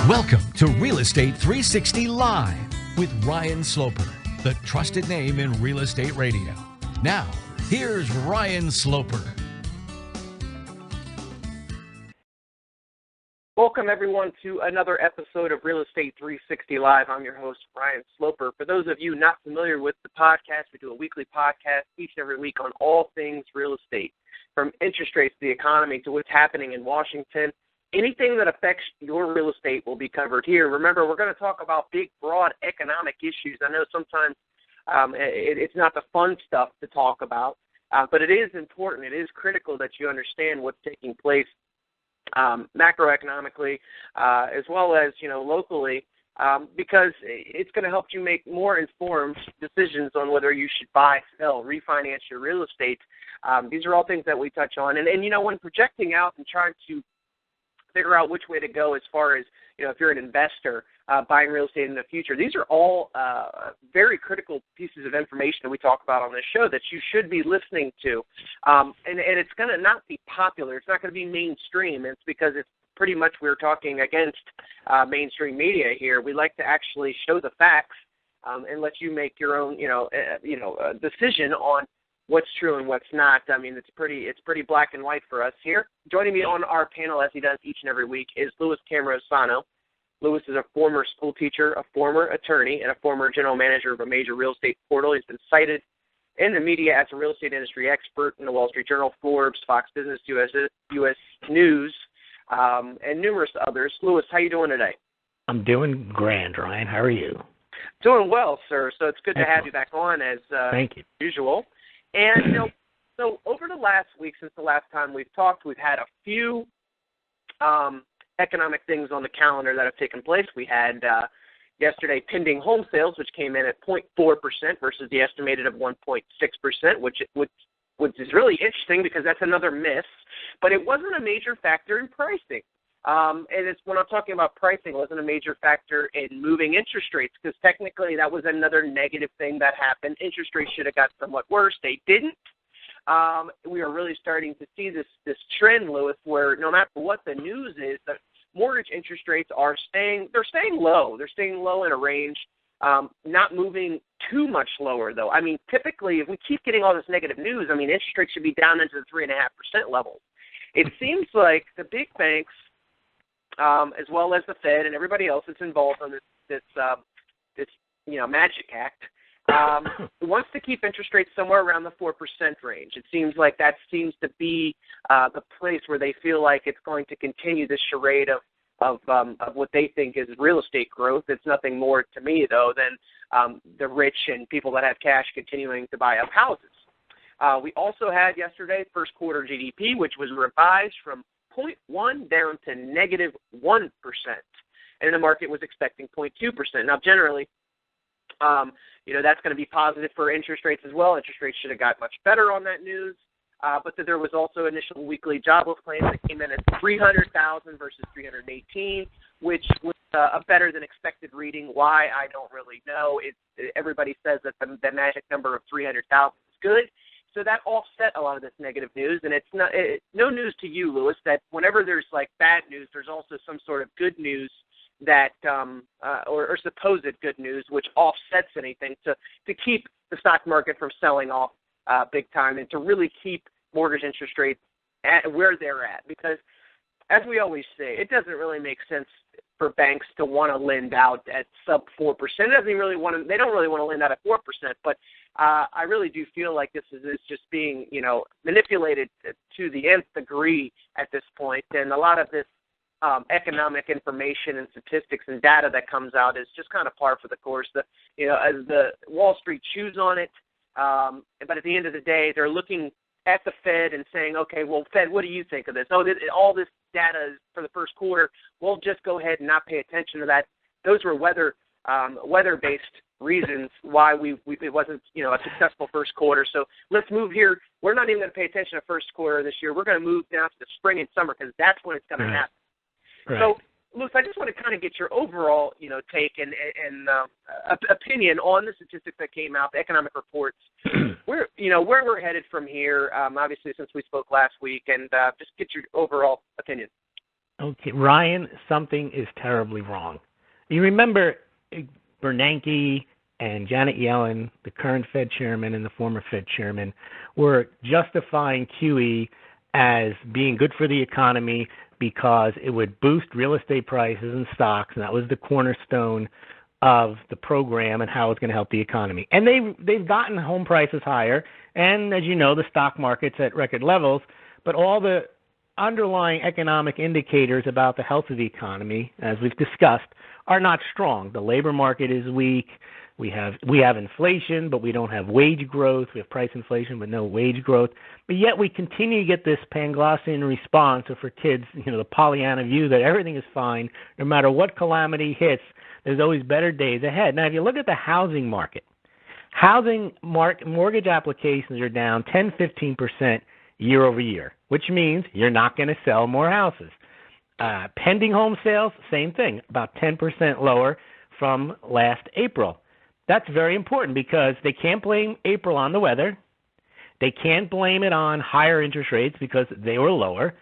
Welcome to Real Estate 360 Live with Ryan Sloper, the trusted name in real estate radio. Now, here's Ryan Sloper. Welcome, everyone, to another episode of Real Estate 360 Live. I'm your host, Ryan Sloper. For those of you not familiar with the podcast, we do a weekly podcast each and every week on all things real estate, from interest rates to the economy to what's happening in Washington. Anything that affects your real estate will be covered here. Remember, we're going to talk about big, broad economic issues. I know sometimes it's not the fun stuff to talk about, but it is important. It is critical that you understand what's taking place macroeconomically as well as, locally, because it's going to help you make more informed decisions on whether you should buy, sell, refinance your real estate. These are all things that we touch on. And when projecting out and trying to figure out which way to go as far as, if you're an investor buying real estate in the future. These are all very critical pieces of information that we talk about on this show that you should be listening to. And it's going to not be popular. It's not going to be mainstream. It's because it's pretty much we're talking against mainstream media here. We like to actually show the facts and let you make your own, decision on what's true and what's not. I mean, it's pretty black and white for us here. Joining me on our panel, as he does each and every week, is Louis Camerosano. Louis is a former school teacher, a former attorney, and a former general manager of a major real estate portal. He's been cited in the media as a real estate industry expert in the Wall Street Journal, Forbes, Fox Business, U.S. News, and numerous others. Louis, how you doing today? I'm doing grand, Ryan. How are you? Doing well, sir. So it's good Excellent. To have you back on as Thank you. usual. And, so over the last week, since the last time we've talked, we've had a few economic things on the calendar that have taken place. We had yesterday pending home sales, which came in at 0.4% versus the estimated of 1.6%, which is really interesting because that's another miss. But it wasn't a major factor in pricing. And it's when I'm talking about pricing, it wasn't a major factor in moving interest rates because technically that was another negative thing that happened. Interest rates should have got somewhat worse. They didn't. We are really starting to see this trend, Louis, where no matter what the news is, the mortgage interest rates are staying low. They're staying low in a range, not moving too much lower, though. I mean, typically, if we keep getting all this negative news, interest rates should be down into the 3.5% level. It seems like the big banks, as well as the Fed and everybody else that's involved in this magic act, wants to keep interest rates somewhere around the 4% range. It seems like that seems to be the place where they feel like it's going to continue this charade of what they think is real estate growth. It's nothing more to me, though, than the rich and people that have cash continuing to buy up houses. We also had yesterday first quarter GDP, which was revised from 0.1 down to negative 1%, and the market was expecting 0.2%. Now, generally, that's going to be positive for interest rates as well. Interest rates should have got much better on that news, but there was also initial weekly jobless claims that came in at 300,000 versus 318, which was a better than expected reading. Why, I don't really know. Everybody says that the magic number of 300,000 is good. So that offset a lot of this negative news, and it's no news to you, Louis, that whenever there's like bad news, there's also some sort of good news that or supposed good news, which offsets anything to keep the stock market from selling off big time and to really keep mortgage interest rates at where they're at. Because as we always say, it doesn't really make sense for banks to want to lend out at sub 4%. They don't really want to lend out at 4%, but I really do feel like this is just being, manipulated to the nth degree at this point. And a lot of this economic information and statistics and data that comes out is just kind of par for the course. As the Wall Street chews on it, but at the end of the day, they're looking at the Fed and saying, okay, well, Fed, what do you think of this? Oh, all this data is for the first quarter. We'll just go ahead and not pay attention to that. Those were weather-based reasons why it wasn't, a successful first quarter. So let's move here. We're not even going to pay attention to first quarter this year. We're going to move now to the spring and summer because that's when it's going to happen. Right. So, Luke, I just want to kind of get your overall, take and opinion on the statistics that came out, the economic reports, where we're headed from here. Obviously, since we spoke last week, and just get your overall opinion. Okay, Ryan, something is terribly wrong. You remember Bernanke and Janet Yellen, the current Fed chairman and the former Fed chairman, were justifying QE as being good for the economy because it would boost real estate prices and stocks, and that was the cornerstone of the program and how it's going to help the economy. And they've gotten home prices higher, and as you know, the stock market's at record levels, but all the underlying economic indicators about the health of the economy, as we've discussed, are not strong. The labor market is weak. We have inflation, but we don't have wage growth. We have price inflation, but no wage growth. But yet we continue to get this Panglossian response, or for kids, the Pollyanna view that everything is fine. No matter what calamity hits, there's always better days ahead. Now, if you look at the housing market, mortgage applications are down 10-15% year over year, which means you're not going to sell more houses. Pending home sales, same thing, about 10% lower from last April. That's very important because they can't blame April on the weather. They can't blame it on higher interest rates because they were lower.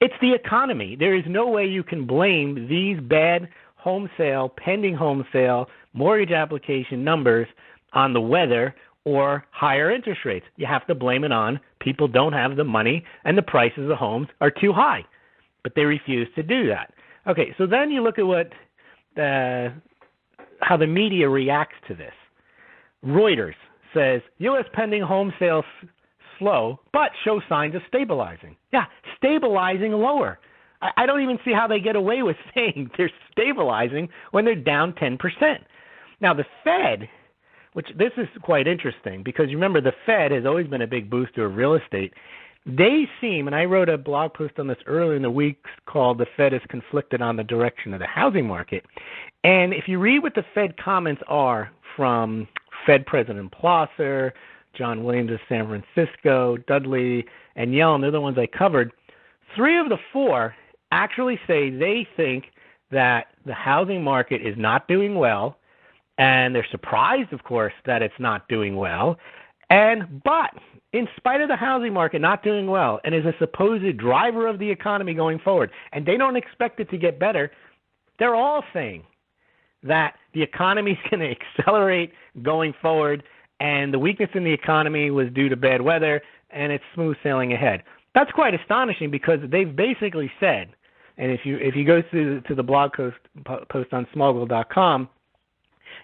It's the economy. There is no way you can blame these bad home sale, pending home sale, mortgage application numbers on the weather or higher interest rates. You have to blame it on people don't have the money and the prices of homes are too high. But they refuse to do that. Okay, so then you look at what how the media reacts to this. Reuters says U.S. pending home sales slow, but show signs of stabilizing. Yeah, stabilizing lower. I don't even see how they get away with saying they're stabilizing when they're down 10%. Now, the Fed, which this is quite interesting because you remember the Fed has always been a big booster of real estate. They seem, and I wrote a blog post on this earlier in the week called "The Fed is Conflicted on the Direction of the Housing Market." And if you read what the Fed comments are from Fed President Plosser, John Williams of San Francisco, Dudley, and Yellen, they're the ones I covered, 3 of the 4 actually say they think that the housing market is not doing well, and they're surprised, of course, that it's not doing well. But in spite of the housing market not doing well and is a supposed driver of the economy going forward, and they don't expect it to get better, they're all saying that the economy is going to accelerate going forward, and the weakness in the economy was due to bad weather, and it's smooth sailing ahead. That's quite astonishing because they've basically said, and if you go to the blog post on smallville.com,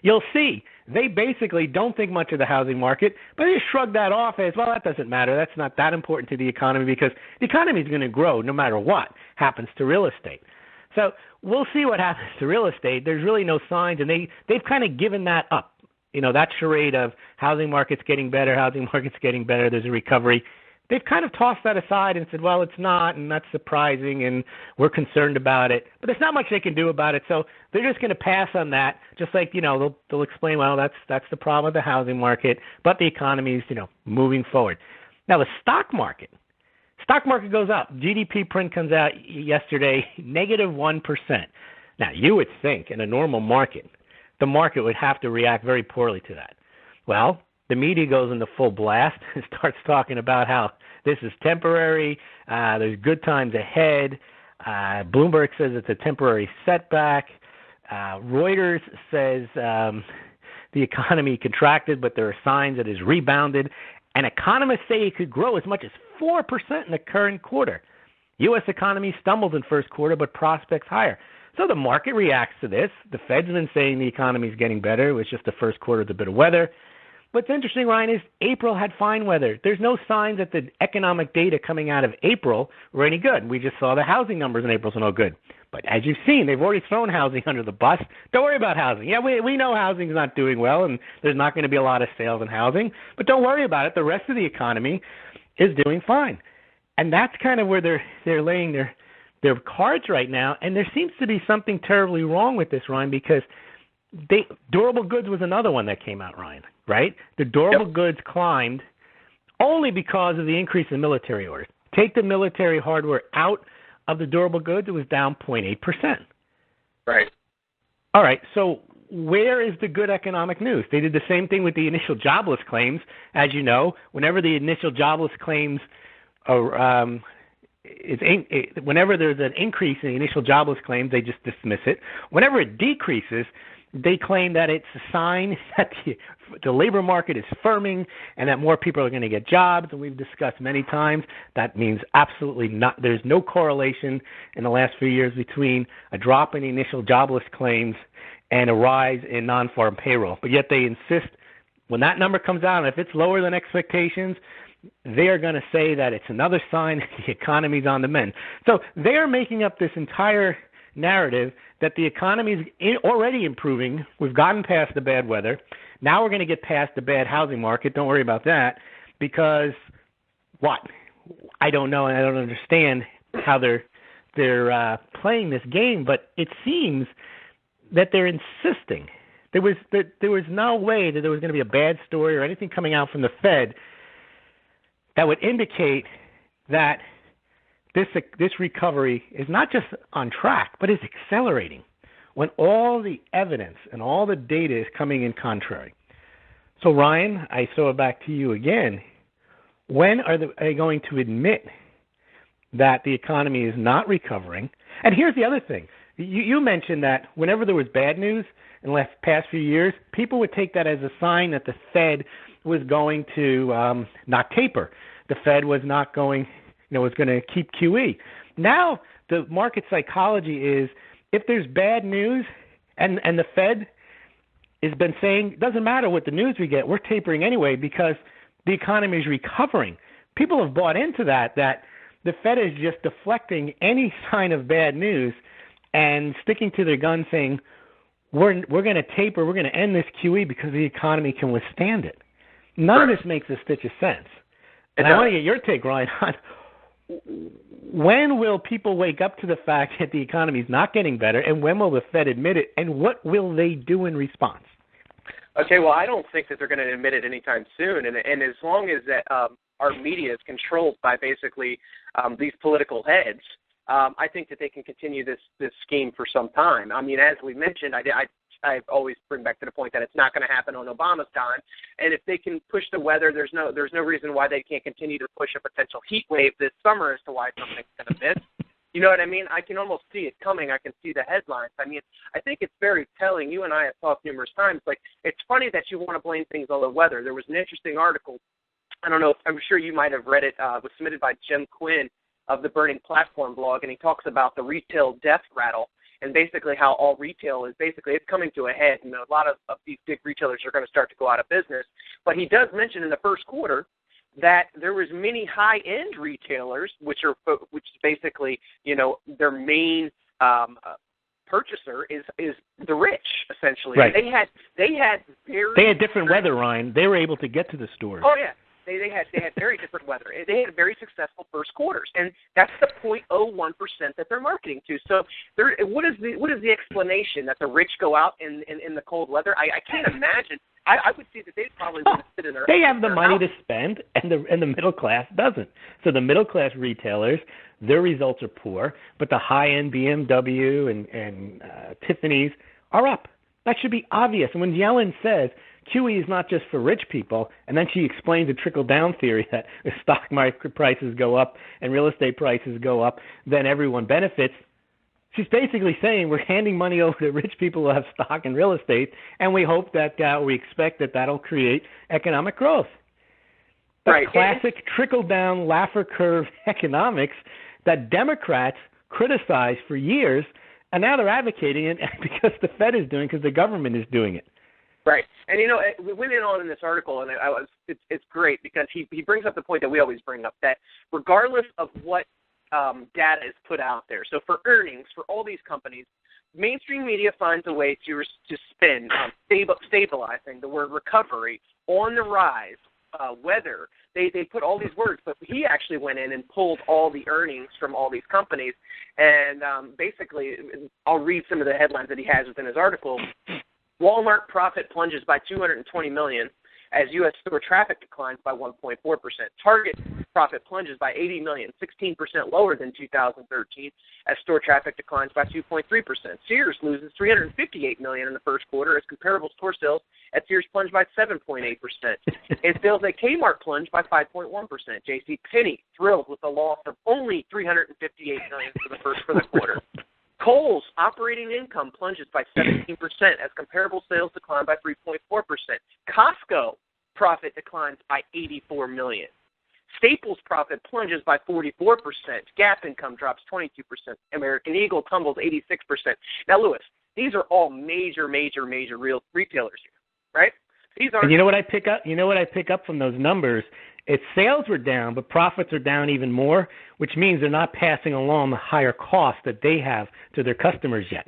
you'll see they basically don't think much of the housing market, but they shrug that off as, well, that doesn't matter. That's not that important to the economy because the economy is going to grow no matter what happens to real estate. So we'll see what happens to real estate. There's really no signs, and they've kind of given that up. That charade of housing market's getting better, there's a recovery. They've kind of tossed that aside and said, well, it's not, and that's surprising, and we're concerned about it. But there's not much they can do about it, so they're just going to pass on that, just like, they'll explain, well, that's the problem with the housing market, but the economy's, moving forward. Now, the stock market goes up. GDP print comes out yesterday, -1%. Now, you would think in a normal market, the market would have to react very poorly to that. Well, the media goes into full blast and starts talking about how this is temporary, there's good times ahead. Bloomberg says it's a temporary setback. Reuters says the economy contracted, but there are signs that it has rebounded. And economists say it could grow as much as 4% in the current quarter. U.S. economy stumbled in first quarter, but prospects higher. So the market reacts to this. The Fed's been saying the economy is getting better. It was just the first quarter with a bit of weather. What's interesting, Ryan, is April had fine weather. There's no signs that the economic data coming out of April were any good. We just saw the housing numbers in April, so no good. But as you've seen, they've already thrown housing under the bus. Don't worry about housing. Yeah, we know housing's not doing well, and there's not going to be a lot of sales in housing. But don't worry about it. The rest of the economy is doing fine. And that's kind of where they're laying their cards right now. And there seems to be something terribly wrong with this, Ryan, because durable goods was another one that came out, Ryan, right? The durable goods climbed only because of the increase in military orders. Take the military hardware out of the durable goods, it was down 0.8%. Right. All right, so where is the good economic news? They did the same thing with the initial jobless claims. As you know, whenever the initial jobless claims whenever there's an increase in the initial jobless claims, they just dismiss it. Whenever it decreases, they claim that it's a sign that the labor market is firming and that more people are going to get jobs. And we've discussed many times that means absolutely not. There's no correlation in the last few years between a drop in the initial jobless claims and a rise in non-farm payroll. But yet they insist when that number comes out, and if it's lower than expectations, they are going to say that it's another sign that the economy's on the mend. So they are making up this entire narrative that the economy is already improving. We've gotten past the bad weather. Now we're going to get past the bad housing market. Don't worry about that, because what? I don't know, and I don't understand how they're playing this game. But it seems that they're insisting. There was no way that there was going to be a bad story or anything coming out from the Fed that would indicate that this recovery is not just on track, but is accelerating when all the evidence and all the data is coming in contrary. So, Ryan, I throw it back to you again. When are they going to admit that the economy is not recovering? And here's the other thing. You mentioned that whenever there was bad news in the past few years, people would take that as a sign that the Fed was going to not taper. The Fed was not going, was going to keep QE. Now the market psychology is if there's bad news and the Fed has been saying, doesn't matter what the news we get, we're tapering anyway because the economy is recovering. People have bought into that the Fed is just deflecting any sign of bad news and sticking to their gun saying, we're going to taper, we're going to end this QE because the economy can withstand it. None of this makes a stitch of sense. And I want to get your take, Ryan, on when will people wake up to the fact that the economy is not getting better, and when will the Fed admit it, and what will they do in response? Okay, well, I don't think that they're going to admit it anytime soon, and as long as that our media is controlled by basically these political heads, I think that they can continue this scheme for some time. I mean, as we mentioned, I always bring back to the point that it's not going to happen on Obama's time, and if they can push the weather, there's no reason why they can't continue to push a potential heat wave this summer as to why something's going to miss. You know what I mean? I can almost see it coming. I can see the headlines. I mean, I think it's very telling. You and I have talked numerous times. Like, it's funny that you want to blame things on the weather. There was an interesting article. I don't know. I'm sure you might have read it. It was submitted by Jim Quinn of the Burning Platform blog, and he talks about the retail death rattle and basically how all retail is basically it's coming to a head. And a lot of these big retailers are going to start to go out of business. But he does mention in the first quarter that there was many high-end retailers, which is basically, their main purchaser is the rich, essentially. Right. They had different weather, Ryan. They were able to get to the stores. Oh yeah. They had very different weather. They had very successful first quarters, and that's the 0.01% that they're marketing to. So, what is the explanation that the rich go out in the cold weather? I can't imagine. I would see that they probably would sit in their. They have the money to spend, and the middle class doesn't. So the middle class retailers, their results are poor, but the high end BMW and Tiffany's are up. That should be obvious. And when Yellen says QE is not just for rich people, and then she explains the trickle-down theory that if stock market prices go up and real estate prices go up, then everyone benefits. She's basically saying we're handing money over to rich people who have stock and real estate, and we hope that we expect that that'll create economic growth. That's right. Classic trickle-down Laffer curve economics that Democrats criticized for years, and now they're advocating it because the Fed is doing it, because the government is doing it. Right. And, we went in this article, and it's great because he brings up the point that we always bring up, that regardless of what data is put out there, so for earnings, for all these companies, mainstream media finds a way to spin stabilizing, the word recovery, on the rise, weather. They put all these words, but he actually went in and pulled all the earnings from all these companies, and basically, I'll read some of the headlines that he has within his article. Walmart profit plunges by $220 million as U.S. store traffic declines by 1.4%. Target profit plunges by $80 million, 16% lower than 2013, as store traffic declines by 2.3%. Sears loses $358 million in the first quarter, as comparable store sales at Sears plunged by 7.8%, and sales at Kmart plunged by 5.1%. J.C. Penney thrilled with the loss of only $358 million for the quarter. Kohl's operating income plunges by 17% as comparable sales decline by 3.4%. Costco profit declines by $84 million. Staples profit plunges by 44%. Gap income drops 22%. American Eagle tumbles 86%. Now, Lewis, these are all major real retailers here, right? These are. And you know what I pick up? You know what I pick up from those numbers? It's sales were down, but profits are down even more, which means they're not passing along the higher cost that they have to their customers yet.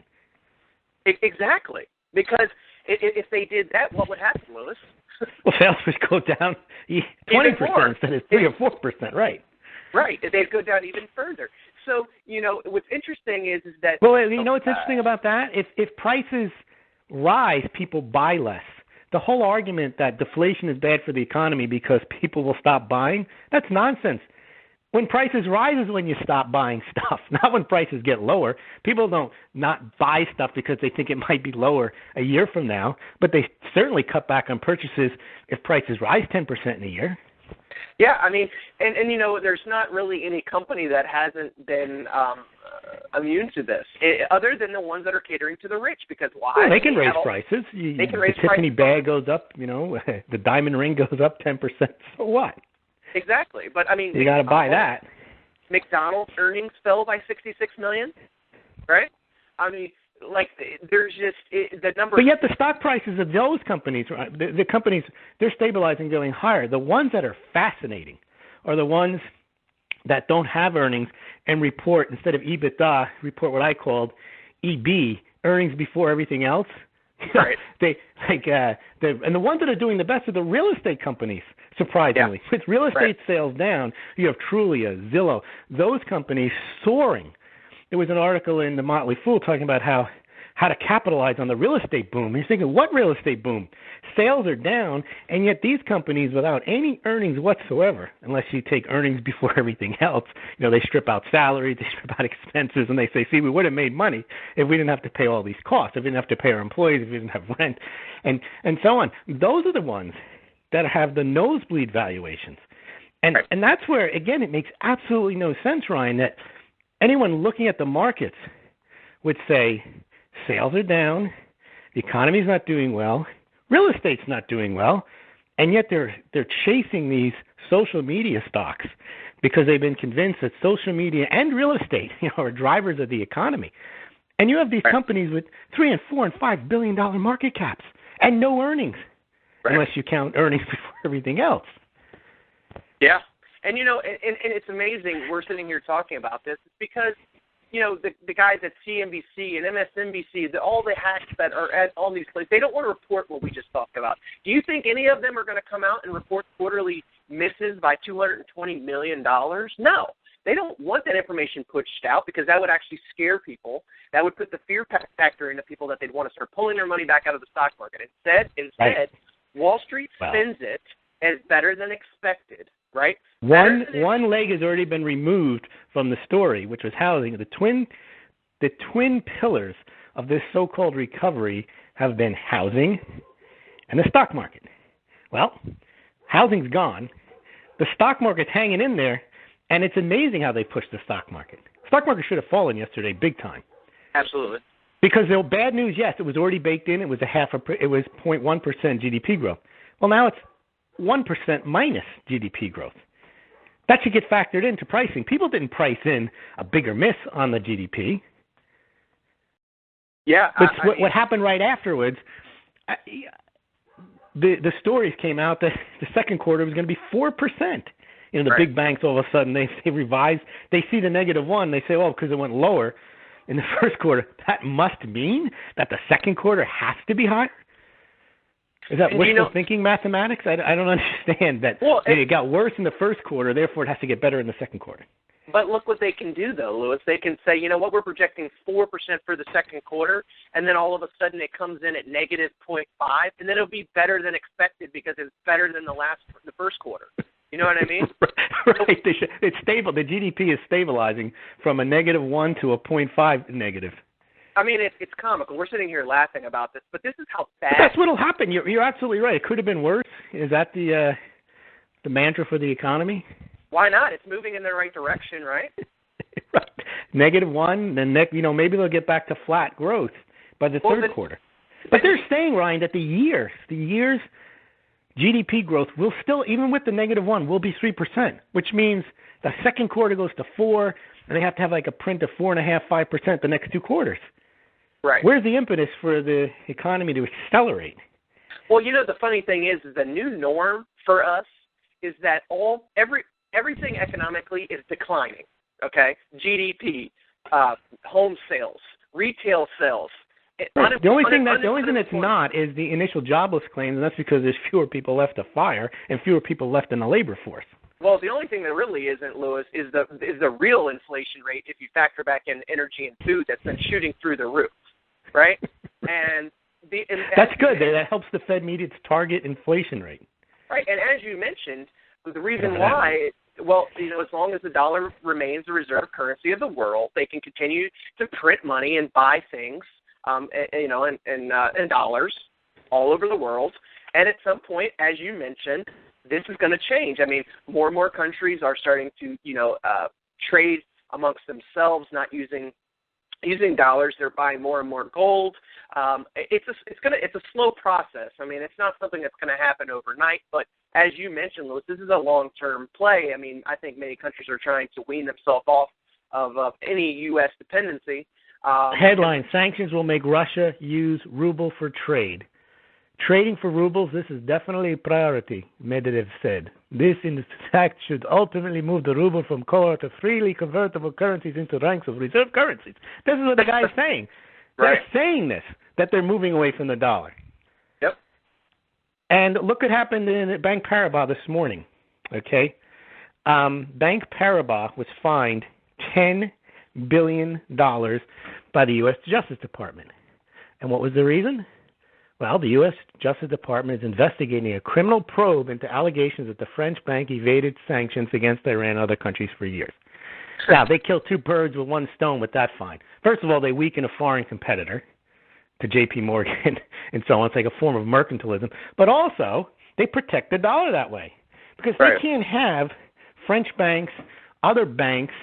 Exactly. Because if they did that, what would happen, Lewis? Well, sales would go down 20% instead of 3 or 4%, right? Right. They'd go down even further. So, what's interesting is that... Well, you know what's interesting about that? If prices rise, people buy less. The whole argument that deflation is bad for the economy because people will stop buying, that's nonsense. When prices rise is when you stop buying stuff, not when prices get lower. People don't not buy stuff because they think it might be lower a year from now, but they certainly cut back on purchases if prices rise 10% in a year. Yeah, I mean, and there's not really any company that hasn't been immune to this, other than the ones that are catering to the rich. Because why? Well, they can raise prices. They can raise the Tiffany prices. bag goes up. The diamond ring goes up 10%. So what? Exactly, but I mean, you got to buy that. McDonald's earnings fell by $66 million, right? I mean, like there's just the number. But yet the stock prices of those companies, the companies, they're stabilizing, going higher. The ones that are fascinating are the ones that don't have earnings and report, instead of EBITDA, report what I called EB, earnings before everything else. Right. And the ones that are doing the best are the real estate companies, surprisingly. Yeah. With real estate sales down, you have Trulia, Zillow, those companies soaring. There was an article in the Motley Fool talking about how to capitalize on the real estate boom. You're thinking, what real estate boom? Sales are down, and yet these companies, without any earnings whatsoever, unless you take earnings before everything else, they strip out salaries, they strip out expenses, and they say, see, we would have made money if we didn't have to pay all these costs, if we didn't have to pay our employees, if we didn't have rent, and so on. Those are the ones that have the nosebleed valuations. And that's where, again, it makes absolutely no sense, Ryan, that anyone looking at the markets would say sales are down, the economy's not doing well, real estate's not doing well, and yet they're chasing these social media stocks because they've been convinced that social media and real estate, are drivers of the economy. And you have these companies with $3 and $4 and $5 billion market caps and no earnings, unless you count earnings before everything else. Yeah. And, and it's amazing we're sitting here talking about this. It's because, the guys at CNBC and MSNBC, all the hacks that are at all these places, they don't want to report what we just talked about. Do you think any of them are going to come out and report quarterly misses by $220 million? No. They don't want that information pushed out because that would actually scare people. That would put the fear factor into people that they'd want to start pulling their money back out of the stock market. Instead, Wall Street spends it as better than expected. Right. One leg has already been removed from the story, which was housing. The twin pillars of this so-called recovery have been housing and the stock market. Well, housing's gone. The stock market's hanging in there, and it's amazing how they pushed the stock market. The stock market should have fallen yesterday, big time. Absolutely. Because there was bad news. Yes, it was already baked in. It was 0.1% GDP growth. Well, now it's 1% minus GDP growth. That should get factored into pricing. People didn't price in a bigger miss on the GDP. Yeah. But what happened right afterwards, the stories came out that the second quarter was going to be 4%. The big banks, all of a sudden, they revise. They see the -1. They say, because it went lower in the first quarter. That must mean that the second quarter has to be higher? Is that wishful thinking mathematics? I don't understand that. Well, it got worse in the first quarter, therefore it has to get better in the second quarter. But look what they can do, though, Lewis. They can say, you know what, we're projecting 4% for the second quarter, and then all of a sudden it comes in at negative 0.5, and then it'll be better than expected because it's better than the first quarter. You know what I mean? Right. It's stable. The GDP is stabilizing from a -1 to a 0.5 negative. I mean, it's comical. We're sitting here laughing about this, but this is how bad. But that's what'll happen. You're absolutely right. It could have been worse. Is that the mantra for the economy? Why not? It's moving in the right direction, right? Right. -1, then maybe they'll get back to flat growth by the third quarter. But they're saying, Ryan, that the year's GDP growth will still, even with the -1, will be 3%, which means the second quarter goes to 4, and they have to have like a print of 4.5%, 5% the next two quarters. Right. Where's the impetus for the economy to accelerate? Well, the funny thing is the new norm for us is that everything economically is declining. Okay, GDP, home sales, retail sales. Right. The only thing that's not is the initial jobless claims, and that's because there's fewer people left to fire and fewer people left in the labor force. Well, the only thing that really isn't, Lewis, is the real inflation rate if you factor back in energy and food that's been shooting through the roof, right? That's good. That helps the Fed meet its target inflation rate. Right, and as you mentioned, the reason why, as long as the dollar remains the reserve currency of the world, they can continue to print money and buy things, in dollars all over the world. And at some point, as you mentioned, this is going to change. I mean, more and more countries are starting to, trade amongst themselves, not using dollars. They're buying more and more gold. It's a slow process. I mean, it's not something that's going to happen overnight. But as you mentioned, Lewis, this is a long-term play. I mean, I think many countries are trying to wean themselves off of any U.S. dependency. Headline: Sanctions will make Russia use ruble for trade. Trading for rubles, this is definitely a priority, Medvedev said. This, in fact, should ultimately move the ruble from core to freely convertible currencies into ranks of reserve currencies. This is what the guy is saying. Right. They're saying this, that they're moving away from the dollar. Yep. And look what happened in Bank Paribas this morning, okay? Bank Paribas was fined $10 billion by the U.S. Justice Department. And what was the reason? Well, the U.S. Justice Department is investigating a criminal probe into allegations that the French bank evaded sanctions against Iran and other countries for years. Now, they killed two birds with one stone with that fine. First of all, they weaken a foreign competitor to J.P. Morgan and so on. It's like a form of mercantilism. But also, they protect the dollar that way because they can't have French banks, other banks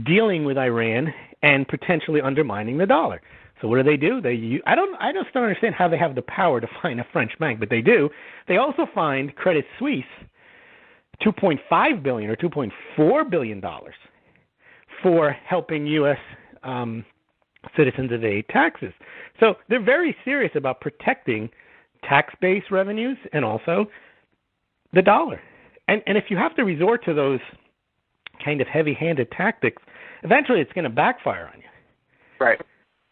dealing with Iran and potentially undermining the dollar. So what do? I just don't understand how they have the power to fine a French bank, but they do. They also fined Credit Suisse $2.5 billion or $2.4 billion for helping U.S. Citizens evade taxes. So they're very serious about protecting tax-based revenues and also the dollar. And if you have to resort to those kind of heavy-handed tactics, eventually it's going to backfire on you. Right.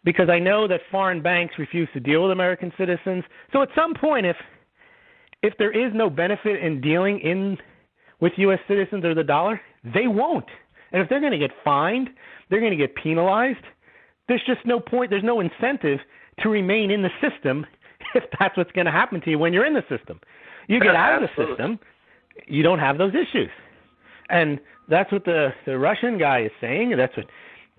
Because I know that foreign banks refuse to deal with American citizens. So at some point, if there is no benefit in dealing with U.S. citizens or the dollar, they won't. And if they're going to get fined, they're going to get penalized. There's just no point. There's no incentive to remain in the system if that's what's going to happen to you when you're in the system. You get out of the system, you don't have those issues. And that's what the Russian guy is saying. That's what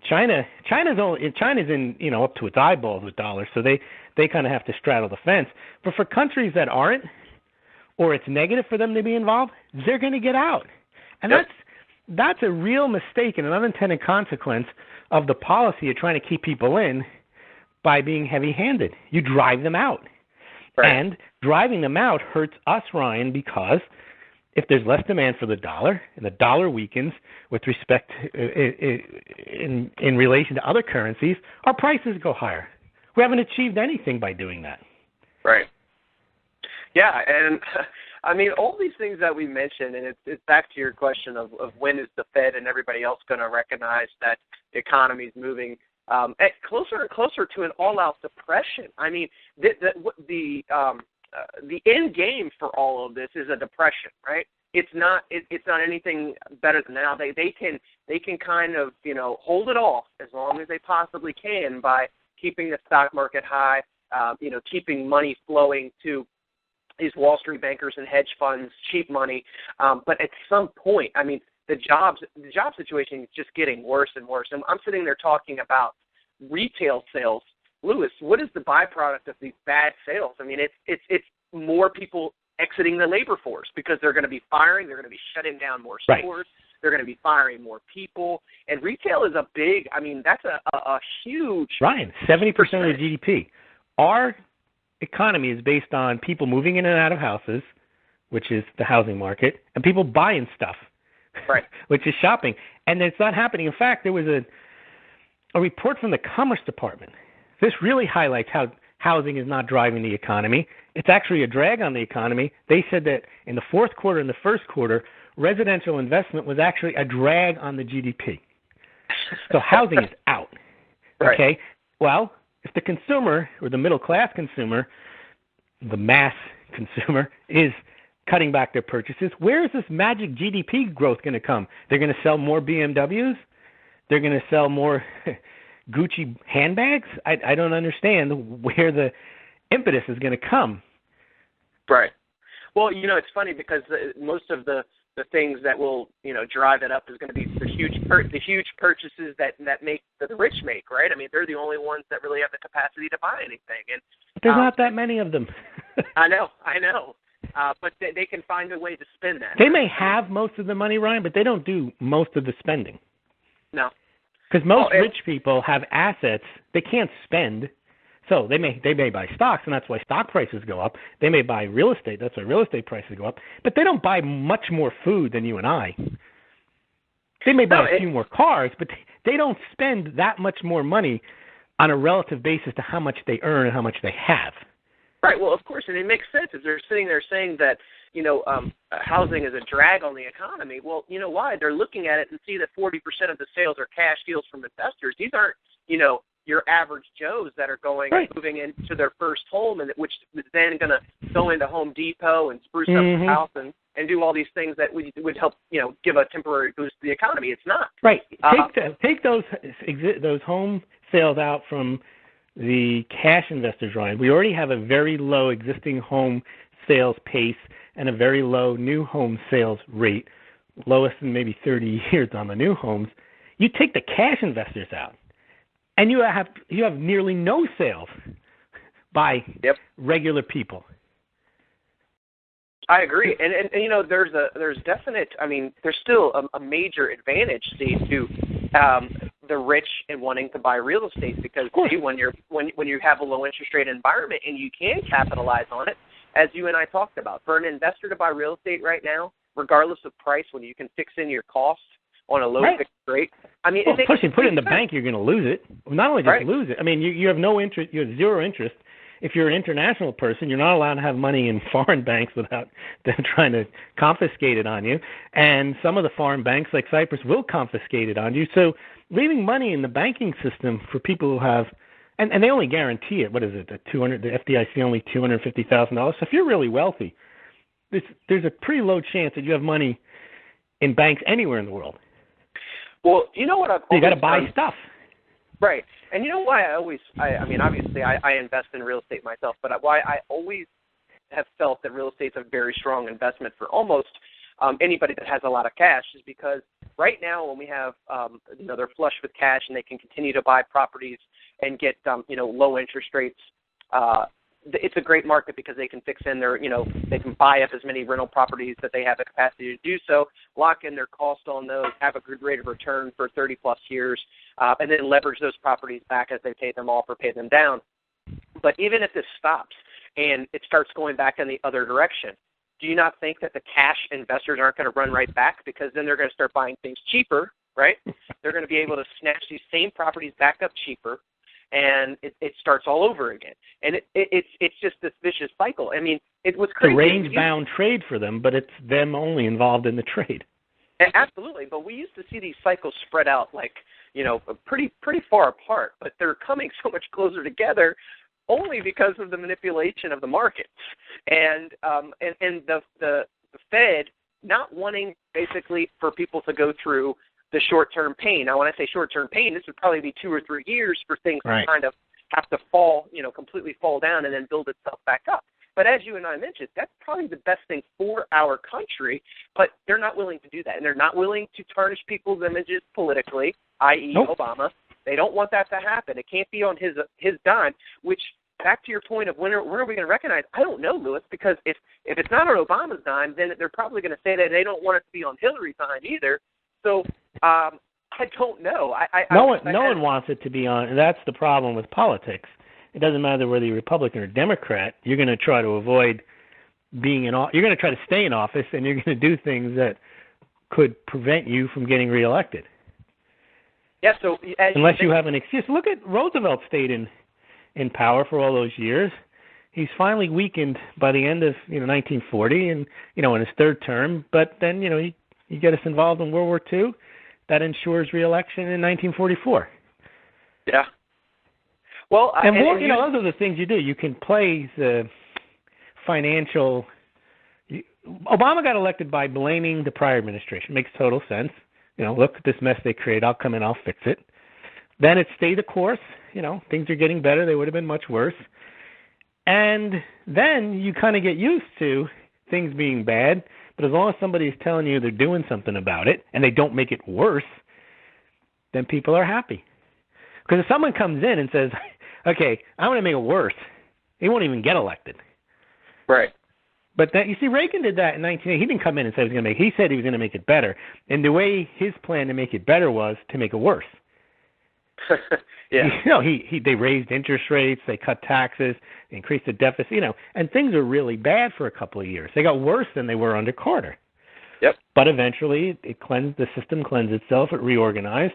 China's in up to its eyeballs with dollars, so they kind of have to straddle the fence. But for countries that aren't, or it's negative for them to be involved, they're going to get out, and that's a real mistake and an unintended consequence of the policy of trying to keep people in by being heavy-handed. You drive them out, and driving them out hurts us, Ryan, because if there's less demand for the dollar and the dollar weakens with respect in relation to other currencies, our prices go higher. We haven't achieved anything by doing that. Right. Yeah, and I mean, all these things that we mentioned, and it's back to your question of when is the Fed and everybody else going to recognize that the economy is moving closer and closer to an all-out depression. I mean, the end game for all of this is a depression, right? it's not anything better than now. They can kind of hold it off as long as they possibly can by keeping the stock market high, keeping money flowing to these Wall Street bankers and hedge funds, cheap money. But at some point, I mean, the job situation is just getting worse and worse. And I'm sitting there talking about retail sales. Lewis, what is the byproduct of these bad sales? I mean, it's more people exiting the labor force because they're going to be firing, they're going to be shutting down more stores, right. They're going to be firing more people, and retail is that's a huge... Ryan, 70% of the GDP. Our economy is based on people moving in and out of houses, which is the housing market, and people buying stuff, right, which is shopping, and it's not happening. In fact, there was a report from the Commerce Department. This really highlights how housing is not driving the economy. It's actually a drag on the economy. They said that in the fourth quarter and the first quarter, residential investment was actually a drag on the GDP. So housing is out. Right. Okay? Well, if the consumer or the middle-class consumer, the mass consumer, is cutting back their purchases, where is this magic GDP growth going to come? They're going to sell more BMWs? They're going to sell more Gucci handbags? I don't understand where the impetus is going to come. Right. Well, it's funny because most of the things that will, drive it up is going to be the huge purchases that make the rich make, right? I mean, they're the only ones that really have the capacity to buy anything. And there's not that many of them. I know. But they can find a way to spend that. They may have most of the money, Ryan, but they don't do most of the spending. No. Because most rich people have assets they can't spend. So they may buy stocks, and that's why stock prices go up. They may buy real estate. That's why real estate prices go up. But they don't buy much more food than you and I. They may buy a few more cars, but they don't spend that much more money on a relative basis to how much they earn and how much they have. Right. Well, of course, and it makes sense if they're sitting there saying that, housing is a drag on the economy. Well, you know why? They're looking at it and see that 40% of the sales are cash deals from investors. These aren't, your average Joes that are moving into their first home, and which is then going to go into Home Depot and spruce up the house and do all these things that would help, give a temporary boost to the economy. It's not. Right. Take those home sales out from the cash investors, Ryan. We already have a very low existing home sales pace and a very low new home sales rate, lowest in maybe 30 years on the new homes. You take the cash investors out, and you have nearly no sales by regular people. I agree, and there's definite. I mean, there's still a major advantage, to the rich in wanting to buy real estate because when you have a low interest rate environment and you can capitalize on it, as you and I talked about, for an investor to buy real estate right now, regardless of price, when you can fix in your costs on a low fixed rate. I mean, plus you put it in the bank, you're going to lose it. Not only just lose it. I mean, you have no interest. You have zero interest. If you're an international person, you're not allowed to have money in foreign banks without them trying to confiscate it on you. And some of the foreign banks, like Cyprus, will confiscate it on you. So leaving money in the banking system for people who have, and they only guarantee it. What is it? The FDIC only $250,000. So if you're really wealthy, there's a pretty low chance that you have money in banks anywhere in the world. Well, you know what I've you got to buy stuff. Right. And you know why I mean, obviously I invest in real estate myself, but why I always have felt that real estate's a very strong investment for almost anybody that has a lot of cash is because right now when we have, they're flush with cash and they can continue to buy properties and get, low interest rates, it's a great market because they can fix in their, they can buy up as many rental properties that they have the capacity to do so, lock in their cost on those, have a good rate of return for 30-plus years, and then leverage those properties back as they pay them off or pay them down. But even if this stops and it starts going back in the other direction, do you not think that the cash investors aren't going to run right back because then they're going to start buying things cheaper, right? They're going to be able to snatch these same properties back up cheaper, and it starts all over again. And it's just this vicious cycle. I mean, it was crazy. It's a range-bound trade for them, but it's them only involved in the trade. Absolutely, but we used to see these cycles spread out like, pretty far apart, but they're coming so much closer together only because of the manipulation of the markets. And the Fed not wanting basically for people to go through the short-term pain. Now, when I say short-term pain, this would probably be 2 or 3 years for things to kind of have to fall, completely fall down and then build itself back up. But as you and I mentioned, that's probably the best thing for our country, but they're not willing to do that. And they're not willing to tarnish people's images politically, i.e. Obama. They don't want that to happen. It can't be on his dime, which, back to your point of when are we going to recognize, I don't know, Lewis, because if it's not on Obama's dime, then they're probably going to say that they don't want it to be on Hillary's dime either. So I don't know. No one wants it to be on, and that's the problem with politics. It doesn't matter whether you're Republican or Democrat. You're going to try to avoid being in office. You're going to try to stay in office, and you're going to do things that could prevent you from getting reelected. Yeah. So unless you have an excuse. Look at Roosevelt stayed in power for all those years. He's finally weakened by the end of 1940, and in his third term. But then you get us involved in World War II. That ensures reelection in 1944. Yeah. Well, and those are the things you do. You can play the financial. Obama got elected by blaming the prior administration. Makes total sense. Look at this mess they create. I'll come in. I'll fix it. Then it stayed the course. Things are getting better. They would have been much worse. And then you kind of get used to things being bad. But as long as somebody's telling you they're doing something about it and they don't make it worse, then people are happy. Because if someone comes in and says, okay, I'm going to make it worse, he won't even get elected. Right. But you see, Reagan did that in 1980. He didn't come in and say he was going to make it. He said he was going to make it better. And the way his plan to make it better was to make it worse. Yeah. They raised interest rates, they cut taxes, they increased the deficit, and things were really bad for a couple of years. They got worse than they were under Carter. Yep. But eventually the system cleansed itself, it reorganized,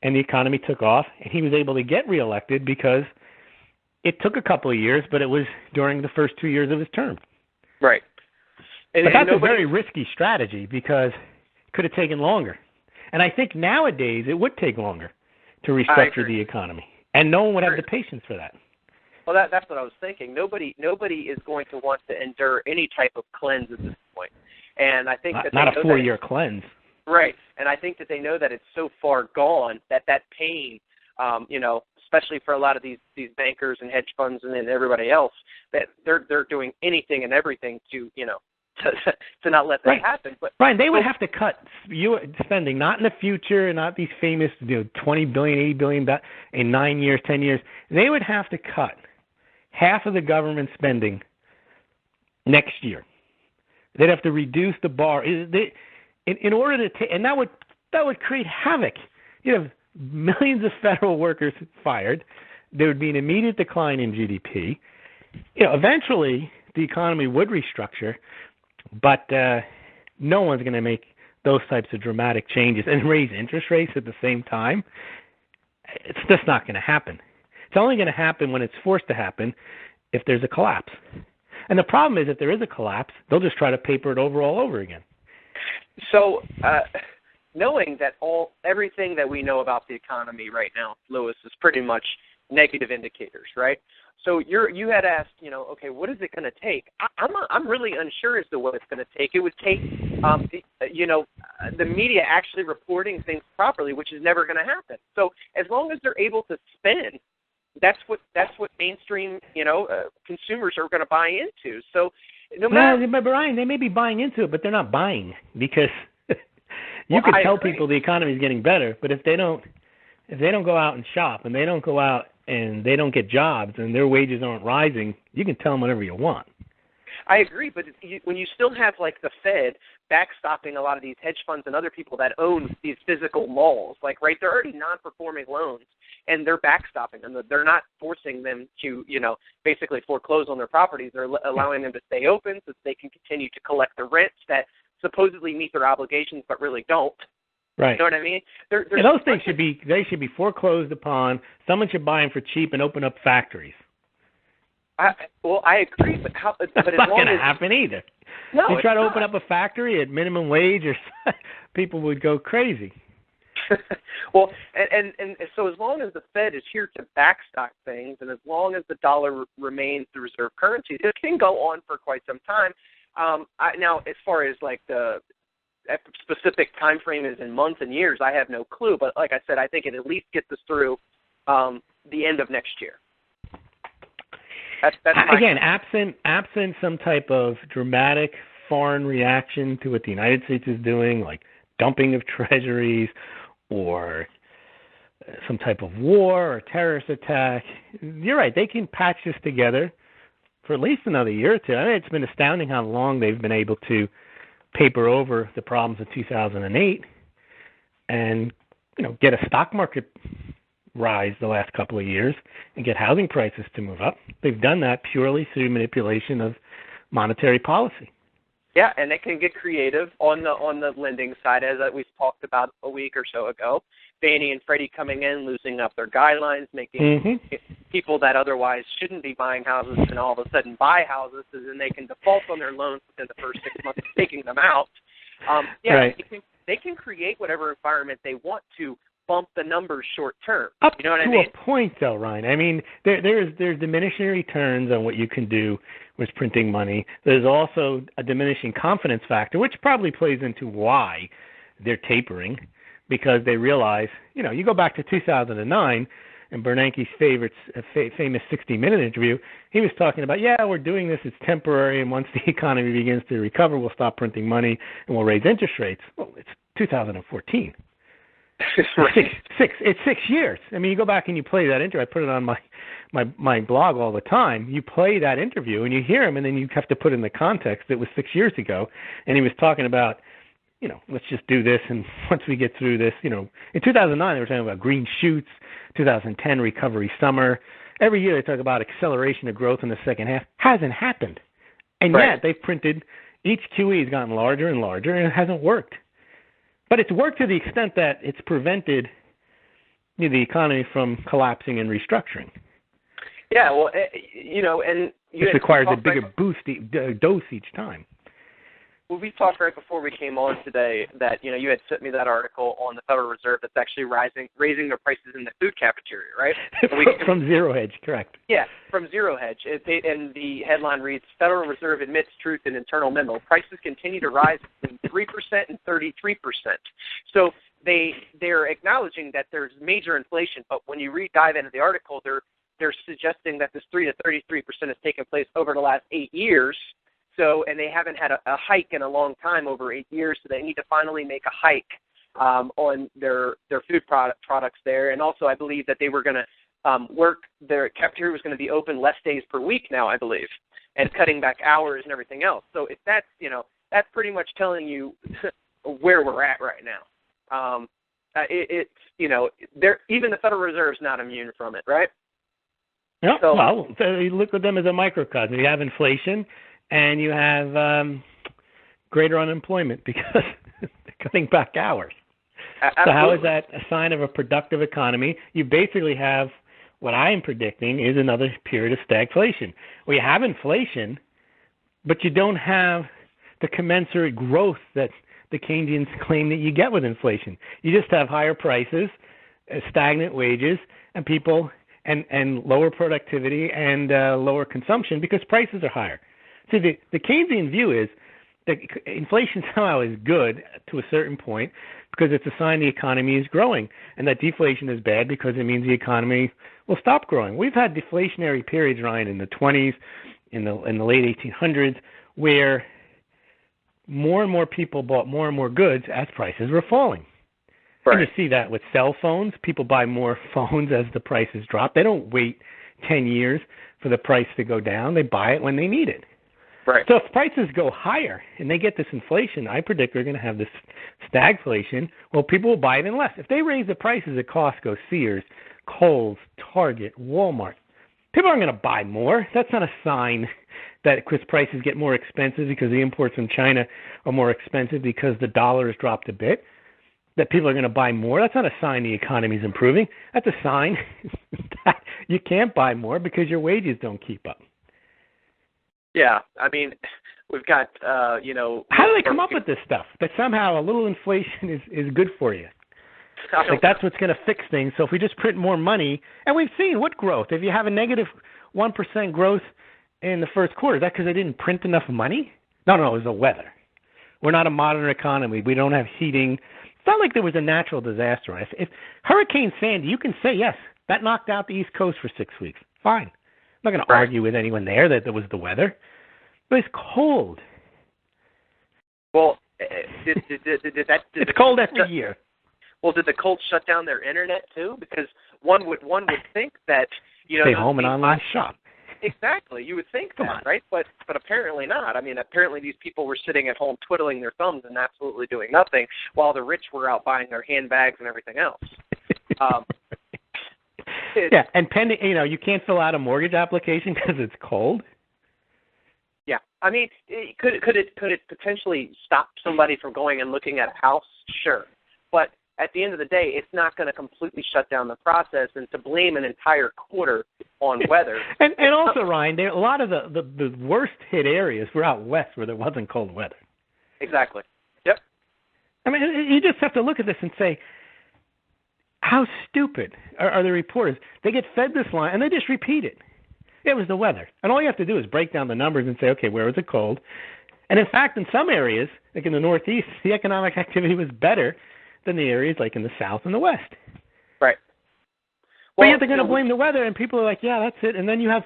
and the economy took off, and he was able to get reelected because it took a couple of years, but it was during the first 2 years of his term. Right. But that's a very risky strategy because it could have taken longer. And I think nowadays it would take longer to restructure the economy. And no one would have the patience for that. Well, that's what I was thinking. Nobody is going to want to endure any type of cleanse at this point. And I think not a 4-year cleanse. Right. And I think that they know that it's so far gone that pain, especially for a lot of these bankers and hedge funds and everybody else, that they're doing anything and everything to to not let that happen. But Brian, they would have to cut spending, not in the future, not these famous $20 billion, $80 billion in 9 years, 10 years. They would have to cut half of the government spending next year. They'd have to reduce the bar in order to and that would create havoc. You have millions of federal workers fired. There would be an immediate decline in GDP. Eventually the economy would restructure, but no one's going to make those types of dramatic changes and raise interest rates at the same time. It's just not going to happen. It's only going to happen when it's forced to happen if there's a collapse. And the problem is if there is a collapse, they'll just try to paper it over all over again. So knowing that everything that we know about the economy right now, Lewis, is pretty much negative indicators, right? So you had asked, okay, what is it going to take? I'm really unsure as to what it's going to take. It would take, the media actually reporting things properly, which is never going to happen. So as long as they're able to spend, that's what mainstream, consumers are going to buy into. So no matter. But Brian, they may be buying into it, but they're not buying because you can tell people the economy is getting better, but if they don't go out and shop and they don't go out and they don't get jobs and their wages aren't rising, you can tell them whatever you want. I agree, but when you still have like the Fed backstopping a lot of these hedge funds and other people that own these physical malls, they're already non-performing loans and they're backstopping them. They're not forcing them to, basically foreclose on their properties. They're allowing them to stay open so that they can continue to collect the rents that supposedly meet their obligations but really don't. Right. You know what I mean? Those things should be foreclosed upon. Someone should buy them for cheap and open up factories. I agree, but it's not going to happen either. No, you try to open up a factory at minimum wage, or people would go crazy. Well, and so as long as the Fed is here to backstop things, and as long as the dollar remains the reserve currency, it can go on for quite some time. Now, as far as the that specific time frame is in months and years, I have no clue. But like I said, I think it at least gets us through the end of next year. That's again, absent some type of dramatic foreign reaction to what the United States is doing, like dumping of treasuries or some type of war or terrorist attack. You're right. They can patch this together for at least another year or two. I mean, it's been astounding how long they've been able to paper over the problems of 2008 and, get a stock market rise the last couple of years and get housing prices to move up. They've done that purely through manipulation of monetary policy. Yeah, and they can get creative on the lending side, as we talked about a week or so ago. Fannie and Freddie coming in, loosening up their guidelines, making people that otherwise shouldn't be buying houses and all of a sudden buy houses, and then they can default on their loans within the first 6 months of taking them out. Right. They can create whatever environment they want to bump the numbers short term. Up you know what to I mean? a point, though, Ryan. I mean, there's diminishing returns on what you can do with printing money. There's also a diminishing confidence factor, which probably plays into why they're tapering, because they realize, you go back to 2009 and Bernanke's famous 60-minute interview, he was talking about, we're doing this, it's temporary, and once the economy begins to recover, we'll stop printing money and we'll raise interest rates. Well, it's 2014. It's 6 years. I mean, you go back and you play that interview. I put it on my blog all the time. You play that interview and you hear him, and then you have to put in the context. It was 6 years ago, and he was talking about, let's just do this, and once we get through this, in 2009 they were talking about green shoots, 2010 recovery summer. Every year they talk about acceleration of growth in the second half. Hasn't happened, and yet they've printed. Each QE has gotten larger and larger, and it hasn't worked. But it's worked to the extent that it's prevented the economy from collapsing and restructuring. Yeah, well, and it requires a bigger dose each time. Well, we talked right before we came on today that you had sent me that article on the Federal Reserve that's actually raising their prices in the food cafeteria, right? From Zero Hedge, correct? Yeah, from Zero Hedge, and the headline reads: Federal Reserve admits truth in internal memo. Prices continue to rise between 3% and 33%. So they're acknowledging that there's major inflation, but when you dive into the article, they're suggesting that this 3 to 33% has taken place over the last 8 years. So, and they haven't had a hike in a long time, over 8 years, so they need to finally make a hike on their food products there. And also, I believe that they were going to their cafeteria was going to be open less days per week now, I believe, and cutting back hours and everything else. So if that's, that's pretty much telling you where we're at right now. It's, even the Federal Reserve is not immune from it, right? Yeah, well, you look at them as a microcosm. You have inflation, and you have greater unemployment because they're cutting back hours. Absolutely. So how is that a sign of a productive economy? You basically have what I am predicting is another period of stagflation. We have inflation, but you don't have the commensurate growth that the Keynesians claim that you get with inflation. You just have higher prices, stagnant wages, and people and lower productivity and lower consumption because prices are higher. See, the Keynesian view is that inflation somehow is good to a certain point because it's a sign the economy is growing, and that deflation is bad because it means the economy will stop growing. We've had deflationary periods, Ryan, in the 20s, in the late 1800s, where more and more people bought more and more goods as prices were falling. Right. And you see that with cell phones. People buy more phones as the prices drop. They don't wait 10 years for the price to go down. They buy it when they need it. Right. So if prices go higher and they get this inflation, I predict we're going to have this stagflation. Well, people will buy even less. If they raise the prices at Costco, Sears, Kohl's, Target, Walmart, people aren't going to buy more. That's not a sign that because prices get more expensive because the imports from China are more expensive because the dollar has dropped a bit, that people are going to buy more. That's not a sign the economy is improving. That's a sign that you can't buy more because your wages don't keep up. Yeah, I mean, we've got, How do they come up with this stuff? That somehow a little inflation is good for you. Like that's what's going to fix things. So if we just print more money, and we've seen what growth. If you have a negative 1% growth in the first quarter, is that because they didn't print enough money? No, it was the weather. We're not a modern economy. We don't have heating. It's not like there was a natural disaster. If Hurricane Sandy, you can say, yes, that knocked out the East Coast for 6 weeks. Fine. I'm not going to argue with anyone there that it was the weather. But it's cold. Well, it's cold every year. Well, did the cold shut down their internet too? Because one would think that stay home and online shop. Exactly, you would think that, right? But apparently not. I mean, apparently these people were sitting at home twiddling their thumbs and absolutely doing nothing, while the rich were out buying their handbags and everything else. Yeah, and pending, you can't fill out a mortgage application because it's cold. Yeah, I mean, could it potentially stop somebody from going and looking at a house? Sure, but at the end of the day, it's not going to completely shut down the process, and to blame an entire quarter on weather. and also, Ryan, a lot of the worst hit areas were out west where there wasn't cold weather. Exactly. Yep. I mean, you just have to look at this and say, how stupid are the reporters? They get fed this line, and they just repeat it. It was the weather. And all you have to do is break down the numbers and say, okay, where was it cold? And in fact, in some areas, like in the Northeast, the economic activity was better than the areas like in the South and the West. Right. But yet they're going to blame the weather, and people are like, yeah, that's it. And then you have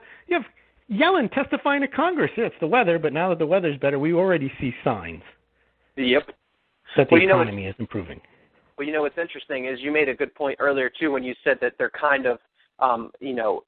Yellen testifying to Congress. Yeah, it's the weather, but now that the weather's better, we already see signs. Yep. That the economy is improving. Well, what's interesting is you made a good point earlier, too, when you said that they're kind of,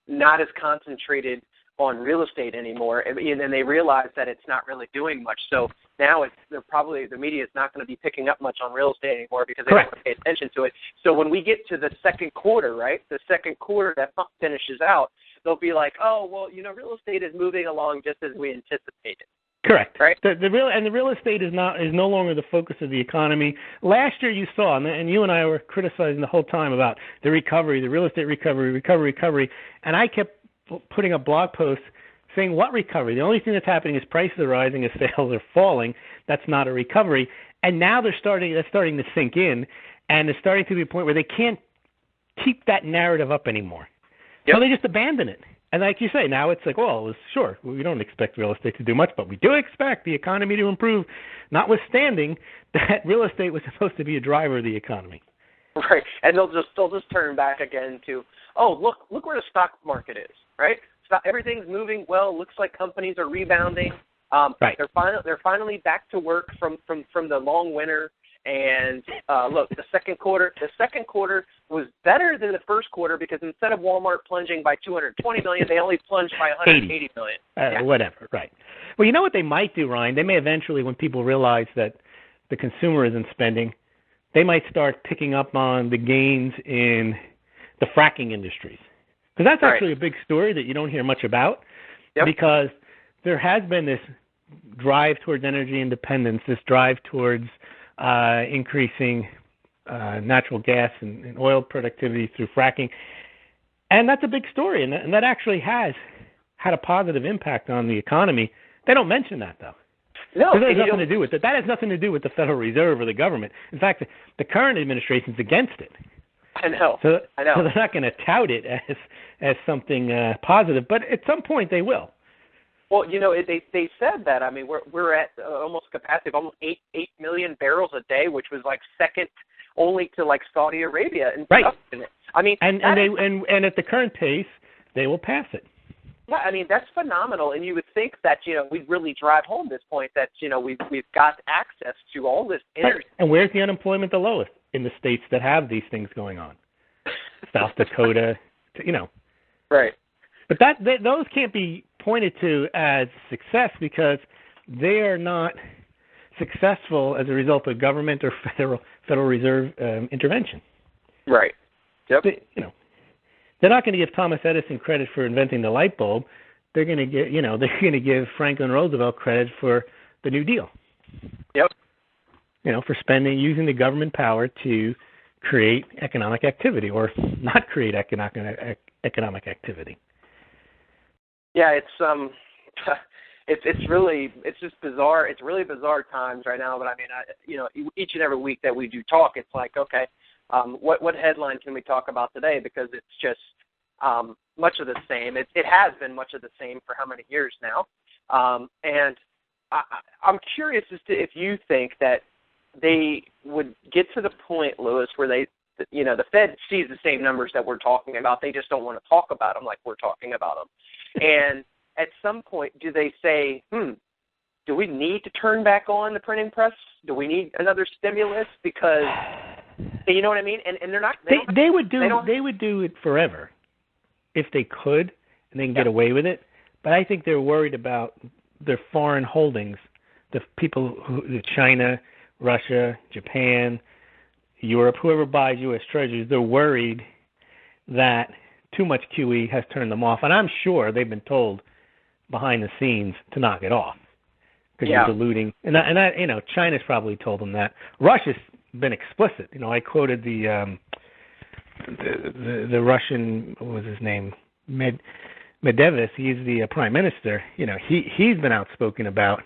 not as concentrated on real estate anymore, and they realize that it's not really doing much. So now the media is not going to be picking up much on real estate anymore because they don't want to pay attention to it. So when we get to the second quarter, right, the second quarter that finishes out, they'll be like, oh, well, real estate is moving along just as we anticipated. Correct. Right. The real estate is no longer the focus of the economy. Last year you saw, and you and I were criticizing the whole time about the recovery, the real estate recovery, and I kept putting up blog posts saying, what recovery? The only thing that's happening is prices are rising as sales are falling. That's not a recovery. And now that's starting to sink in, and it's starting to be a point where they can't keep that narrative up anymore. Yep. So they just abandon it. And like you say, now it's like, well, sure, we don't expect real estate to do much, but we do expect the economy to improve, notwithstanding that real estate was supposed to be a driver of the economy. Right, and they'll just turn back again to, oh, look where the stock market is, right? Everything's moving well. Looks like companies are rebounding. Right. They're finally back to work from the long winter. And look, the second quarter was better than the first quarter because instead of Walmart plunging by $220 million, they only plunged by $180 million. Whatever, right. Well, you know what they might do, Ryan? They may eventually, when people realize that the consumer isn't spending, they might start picking up on the gains in the fracking industries. Because that's actually a big story that you don't hear much about. Yep. Because there has been this drive towards energy independence, this drive towards increasing natural gas and oil productivity through fracking. And that's a big story, and that actually has had a positive impact on the economy. They don't mention that, though. No, that has nothing to do with it. That has nothing to do with the Federal Reserve or the government. In fact, the current administration's against it. I know. So they're not going to tout it as something positive, but at some point they will. Well, they said that. I mean, we're at almost capacity of almost 8 million barrels a day, which was like second only to like Saudi Arabia in production. I mean, and at the current pace, they will pass it. Yeah, I mean that's phenomenal, and you would think that we'd really drive home this point that we've got access to all this energy. Right. And where's the unemployment the lowest? In the states that have these things going on, South Dakota, Right. But those can't be pointed to as success because they are not successful as a result of government or Federal Reserve intervention. Right. Yep. They're not going to give Thomas Edison credit for inventing the light bulb. They're going to give Franklin Roosevelt credit for the New Deal. Yep. For using the government power to create economic activity or not create economic activity. Yeah, it's just bizarre. It's really bizarre times right now. But I mean, each and every week that we do talk, it's like, okay, what headline can we talk about today? Because it's just much of the same. It has been much of the same for how many years now, and I'm curious as to if you think that they would get to the point, Lewis, where the Fed sees the same numbers that we're talking about. They just don't want to talk about them like we're talking about them. And at some point, do they say, do we need to turn back on the printing press? Do we need another stimulus? Because, you know what I mean? And they're not. They would do it forever if they could, and they can get away with it. But I think they're worried about their foreign holdings, the people China, Russia, Japan, Europe, whoever buys U.S. Treasuries, they're worried that too much QE has turned them off. And I'm sure they've been told behind the scenes to knock it off because you're diluting. And China's probably told them that. Russia's been explicit. I quoted the Russian, what was his name, Medvedev. He's the prime minister. He's been outspoken about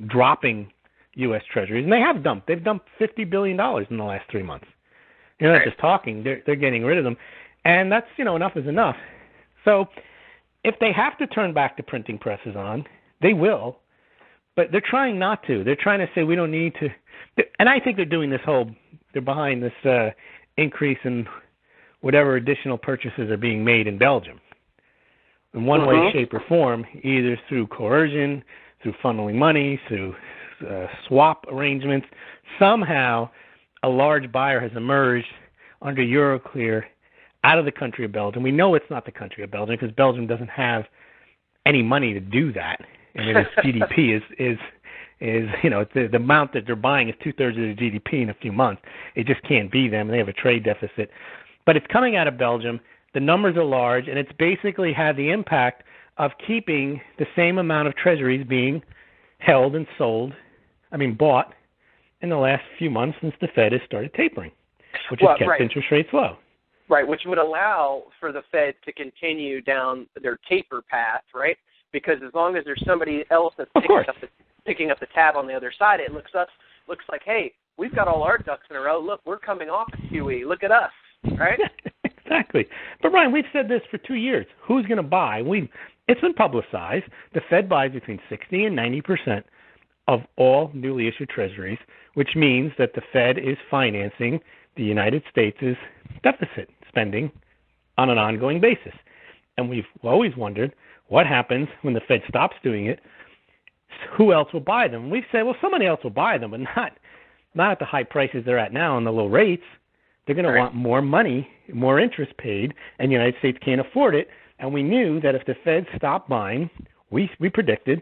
dropping U.S. Treasuries, and they've dumped $50 billion in the last 3 months. They're not just talking; they're getting rid of them, and that's enough is enough. So, if they have to turn back the printing presses on, they will, but they're trying not to. They're trying to say we don't need to, and I think they're doing they're behind this increase in whatever additional purchases are being made in Belgium, in one way, shape, or form, either through coercion, through funneling money, through swap arrangements. Somehow a large buyer has emerged under Euroclear out of the country of Belgium. We know it's not the country of Belgium because Belgium doesn't have any money to do that. I mean, its GDP is the amount that they're buying is 2/3 of the GDP in a few months. It just can't be them. They have a trade deficit. But it's coming out of Belgium. The numbers are large, and it's basically had the impact of keeping the same amount of treasuries being held and bought in the last few months since the Fed has started tapering, which has kept interest rates low. Right, which would allow for the Fed to continue down their taper path, right? Because as long as there's somebody else that's picking up the tab on the other side, it looks like, hey, we've got all our ducks in a row. Look, we're coming off QE. Look at us, right? Exactly. But, Ryan, we've said this for 2 years. Who's going to buy? It's been publicized. The Fed buys between 60 and 90% of all newly issued treasuries, which means that the Fed is financing the United States' deficit spending on an ongoing basis. And we've always wondered what happens when the Fed stops doing it. Who else will buy them? We've said, well, somebody else will buy them, but not at the high prices they're at now and the low rates. They're going to want more money, more interest paid, and the United States can't afford it. And we knew that if the Fed stopped buying, we predicted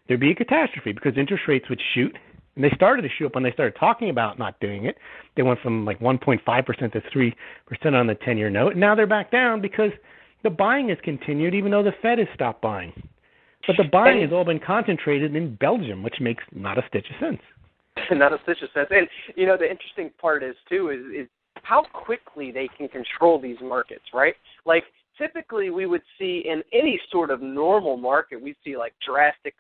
there'd be a catastrophe because interest rates would shoot. And they started to shoot up when they started talking about not doing it. They went from like 1.5% to 3% on the 10-year note. And now they're back down because the buying has continued even though the Fed has stopped buying. But the buying has all been concentrated in Belgium, which makes not a stitch of sense. Not a stitch of sense. And, the interesting part is how quickly they can control these markets, right? Like, typically we would see in any sort of normal market, we'd see like drastic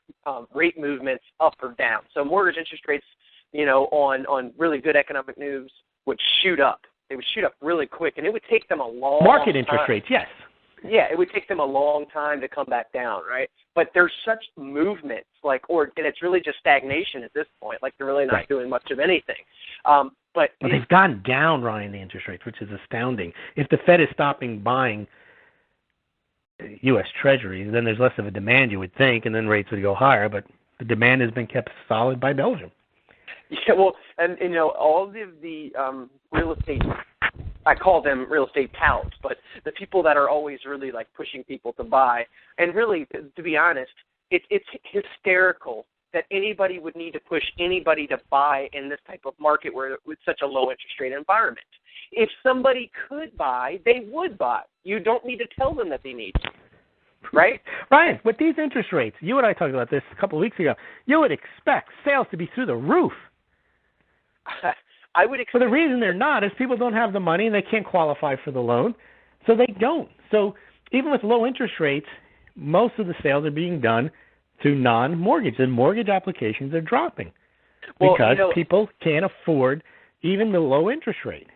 rate movements up or down. So mortgage interest rates, on really good economic news would shoot up. They would shoot up really quick, and it would take them a long Market time. Interest rates, yes. Yeah, it would take them a long time to come back down, right? But there's such movements, and it's really just stagnation at this point. Like, they're really not doing much of anything. But they've gone down, Ryan, the interest rates, which is astounding. If the Fed is stopping buying U.S. Treasuries, then there's less of a demand, you would think, and then rates would go higher. But the demand has been kept solid by Belgium. Yeah, well, and all of the real estate, I call them real estate touts, but the people that are always really like pushing people to buy, and really, to be honest, it's hysterical that anybody would need to push anybody to buy in this type of market with such a low interest rate environment. If somebody could buy, they would buy. You don't need to tell them that they need to, right? Ryan, with these interest rates, you and I talked about this a couple of weeks ago, you would expect sales to be through the roof. I would expect. For the reason they're not is people don't have the money and they can't qualify for the loan, so they don't. So even with low interest rates, most of the sales are being done through non-mortgage, and mortgage applications are dropping because people can't afford even the low interest rate.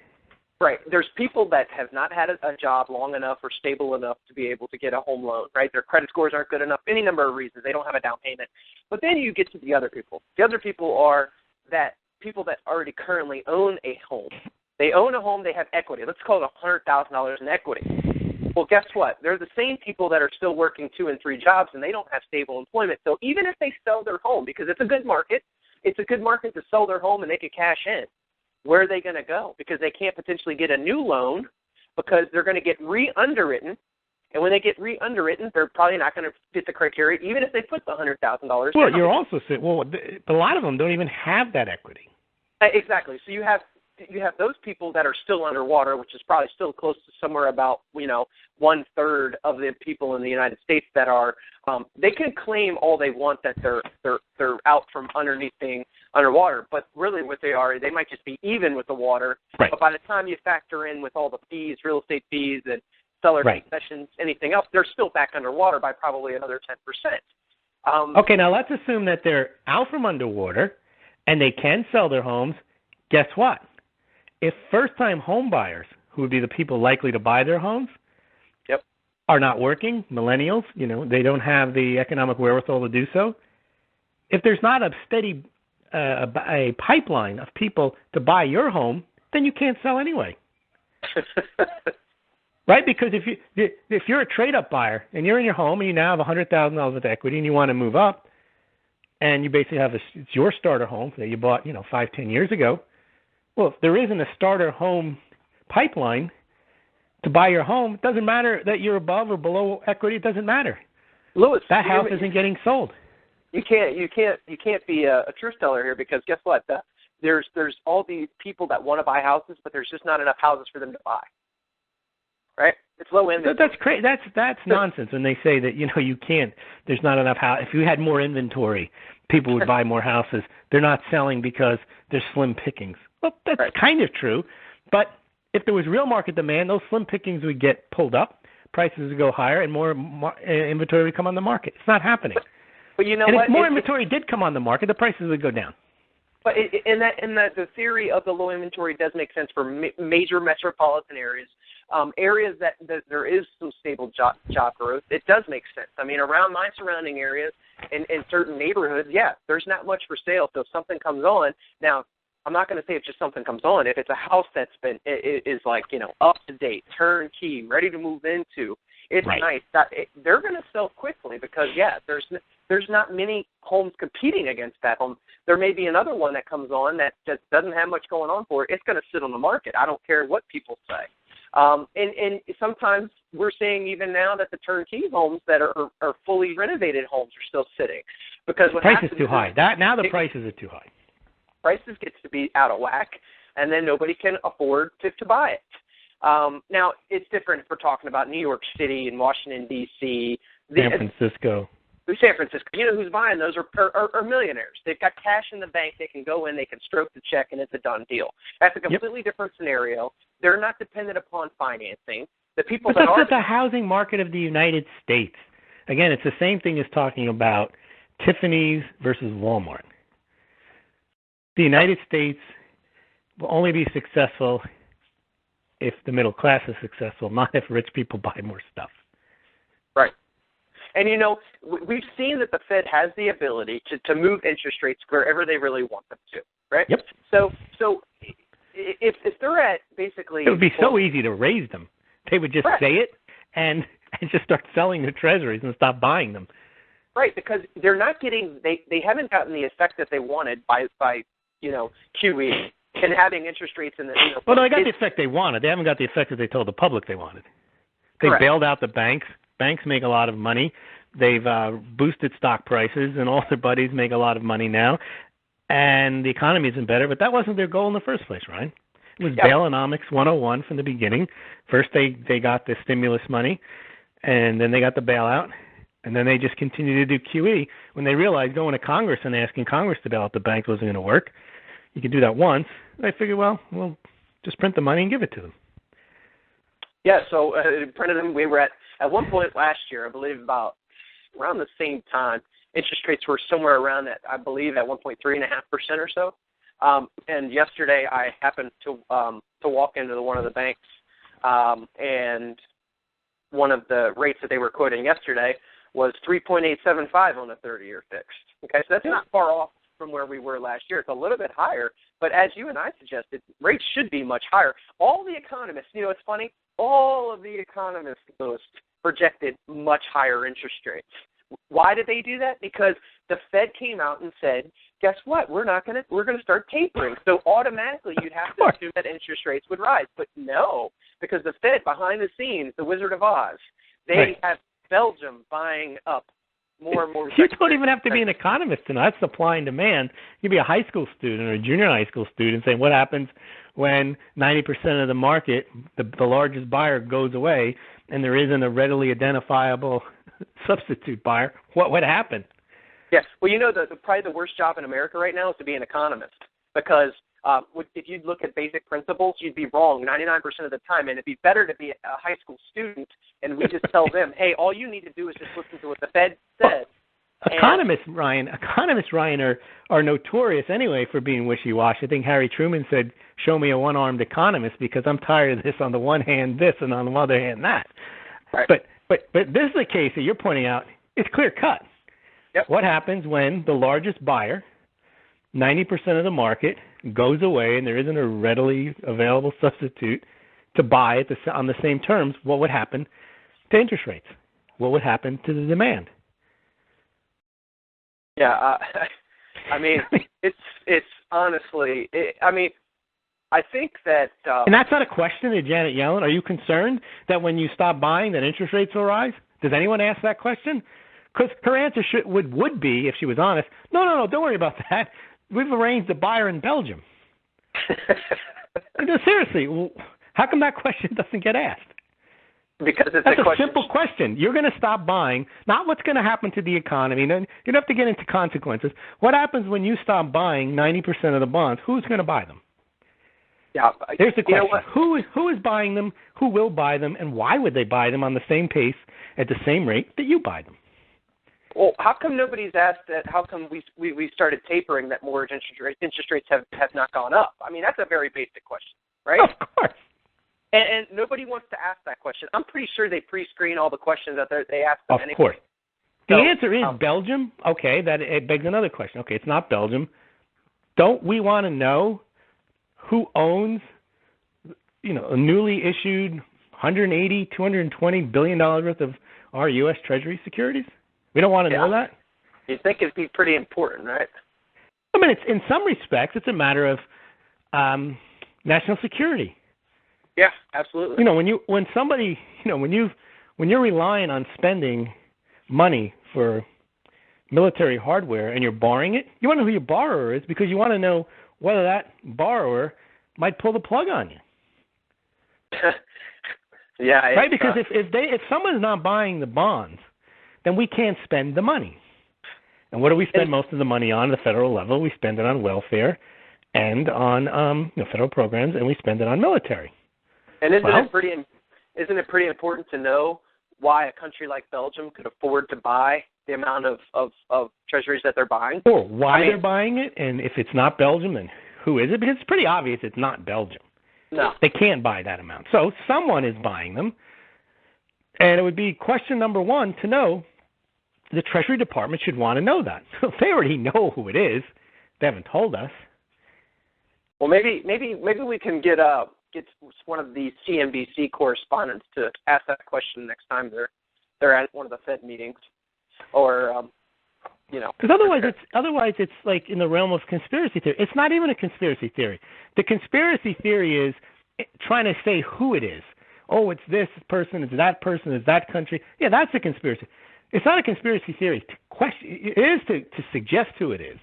Right. There's people that have not had a job long enough or stable enough to be able to get a home loan, right? Their credit scores aren't good enough, any number of reasons. They don't have a down payment. But then you get to the other people. The other people are that people that already currently own a home. They own a home, they have equity. Let's call it $100,000 in equity. Well, guess what? They're the same people that are still working 2 and 3 jobs, and they don't have stable employment. So even if they sell their home, because it's a good market to sell their home and they could cash in, where are they going to go? Because they can't potentially get a new loan because they're going to get re-underwritten. And when they get re-underwritten, they're probably not going to fit the criteria, even if they put the $100,000. Well, you're also saying, a lot of them don't even have that equity. Exactly. So you have those people that are still underwater, which is probably still close to somewhere about 1/3 of the people in the United States that are. They can claim all they want that they're out from underneath being underwater, but really what they are, they might just be even with the water. Right. But by the time you factor in with all the fees, real estate fees and seller concessions, anything else, they're still back underwater by probably another 10%. Okay, now let's assume that they're out from underwater and they can sell their homes. Guess what? If first-time home buyers, who would be the people likely to buy their homes, are not working, millennials, they don't have the economic wherewithal to do so. If there's not a steady a pipeline of people to buy your home, then you can't sell anyway. Right? Because if you're a trade-up buyer and you're in your home and you now have $100,000 of equity and you want to move up, and you basically have it's your starter home that you bought 5-10 years ago. Well, if there isn't a starter home pipeline to buy your home, it doesn't matter that you're above or below equity. It doesn't matter. Lewis, that house isn't getting sold. You can't be a truth teller here, because guess what? There's all these people that want to buy houses, but there's just not enough houses for them to buy. Right? It's low inventory. That's crazy. That's nonsense when they say that you can't. There's not enough house. If you had more inventory, people would buy more houses. They're not selling because there's slim pickings. Well, that's kind of true, but if there was real market demand, those slim pickings would get pulled up, prices would go higher, and more inventory would come on the market. It's not happening. But you know and what? If more inventory did come on the market, the prices would go down. But the theory of the low inventory does make sense for major metropolitan areas, areas that there is some stable job growth. It does make sense. I mean, around my surrounding areas, in certain neighborhoods, there's not much for sale. So if something comes on, now I'm not going to say if just something comes on. If it's a house that's been is like up to date, turnkey, ready to move into, it's nice. They're going to sell quickly because there's not many homes competing against that home. There may be another one that comes on that just doesn't have much going on for it. It's going to sit on the market. I don't care what people say. And sometimes we're seeing even now that the turnkey homes that are fully renovated homes are still sitting because the price is too high. Now the prices are too high. Prices gets to be out of whack, and then nobody can afford to buy it. Now, it's different if we're talking about New York City and Washington, D.C. San Francisco. You know who's buying those are millionaires. They've got cash in the bank. They can go in, they can stroke the check, and it's a done deal. That's a completely different scenario. They're not dependent upon financing. The people but that's the housing market of the United States. Again, it's the same thing as talking about Tiffany's versus Walmart. The United States will only be successful if the middle class is successful, not if rich people buy more stuff. Right. And, we've seen that the Fed has the ability to move interest rates wherever they really want them to, right? Yep. So if they're at basically... It would be so easy to raise them. They would just say it and just start selling their treasuries and stop buying them. Right, because they're not getting... They haven't gotten the effect that they wanted by QE and having interest rates in the... Well, no, they got the effect they wanted. They haven't got the effect that they told the public they wanted. They bailed out the banks. Banks make a lot of money. They've boosted stock prices, and all their buddies make a lot of money now. And the economy isn't better, but that wasn't their goal in the first place, Ryan. It was Bailonomics 101 from the beginning. First, they got the stimulus money, and then they got the bailout, and then they just continued to do QE when they realized going to Congress and asking Congress to bail out the banks wasn't going to work. You could do that once. They figured, well, we'll just print the money and give it to them. Yeah, so printed them. We were at one point last year, I believe about around the same time, interest rates were somewhere around that, I believe, at 1.3.5% or so. And yesterday I happened to walk into one of the banks, and one of the rates that they were quoting yesterday was 3.875 on a 30-year fixed. Okay, so that's not far off from where we were last year. It's a little bit higher, but as you and I suggested, rates should be much higher. All the economists, it's funny, all of the economists projected much higher interest rates. Why did they do that? Because the Fed came out and said, guess what? We're going to start tapering. So automatically you'd have to assume that interest rates would rise. But no, because the Fed, behind the scenes, the Wizard of Oz, they have Belgium buying up more and more. You don't even have to be an economist to know. That's supply and demand. You'd be a high school student or a junior high school student saying, what happens when 90% of the market, the largest buyer, goes away and there isn't a readily identifiable substitute buyer? What would happen? Yes. Well, probably the worst job in America right now is to be an economist, because if you look at basic principles, you'd be wrong 99% of the time, and it'd be better to be a high school student, and we just tell them, hey, all you need to do is just listen to what the Fed said. Economists, Ryan, are notorious anyway for being wishy-washy. I think Harry Truman said, show me a one-armed economist, because I'm tired of this on the one hand this and on the other hand that. Right. But this is the case that you're pointing out. It's clear-cut. Yep. What happens when the largest buyer, 90% of the market, goes away and there isn't a readily available substitute to buy on the same terms? What would happen to interest rates? What would happen to the demand? Yeah, I mean, it's honestly, I think that... and that's not a question to Janet Yellen. Are you concerned that when you stop buying that interest rates will rise? Does anyone ask that question? Because her answer would be, if she was honest, no, don't worry about that. We've arranged a buyer in Belgium. Seriously, how come that question doesn't get asked? Because it's That's a simple question. You're going to stop buying, not what's going to happen to the economy. You don't have to get into consequences. What happens when you stop buying 90% of the bonds? Who's going to buy them? Yeah, There's the question. Who is buying them? Who will buy them? And why would they buy them on the same pace at the same rate that you buy them? Well, how come nobody's asked that? How come we started tapering that mortgage interest rates have not gone up? I mean, that's a very basic question, right? Of course. And nobody wants to ask that question. I'm pretty sure they pre-screen all the questions that they ask them anyway. Of course. The So, answer is Belgium. Okay, that it begs another question. Okay, it's not Belgium. Don't we want to know who owns, a newly issued $180, $220 billion worth of our U.S. Treasury securities? We don't want to know that? You think it'd be pretty important, right? I mean, it's in some respects, it's a matter of national security. Yeah, absolutely. When you're relying on spending money for military hardware and you're borrowing it, you want to know who your borrower is, because you want to know whether that borrower might pull the plug on you. Yeah, right. Because if someone's not buying the bonds, then we can't spend the money. And what do we spend most of the money on at the federal level? We spend it on welfare and on federal programs, and we spend it on military. And isn't it pretty important to know why a country like Belgium could afford to buy the amount of treasuries that they're buying? Or why they're buying it, and if it's not Belgium, then who is it? Because it's pretty obvious it's not Belgium. No. They can't buy that amount. So someone is buying them. And it would be question number one to know. The Treasury Department should want to know that. So if they already know who it is, they haven't told us. Well, maybe we can get one of the CNBC correspondents to ask that question next time they're at one of the Fed meetings, or Because otherwise it's like in the realm of conspiracy theory. It's not even a conspiracy theory. The conspiracy theory is trying to say who it is. Oh, it's this person, it's that person, it's that country. Yeah, that's a conspiracy. It's not a conspiracy theory to question. It is to suggest who it is.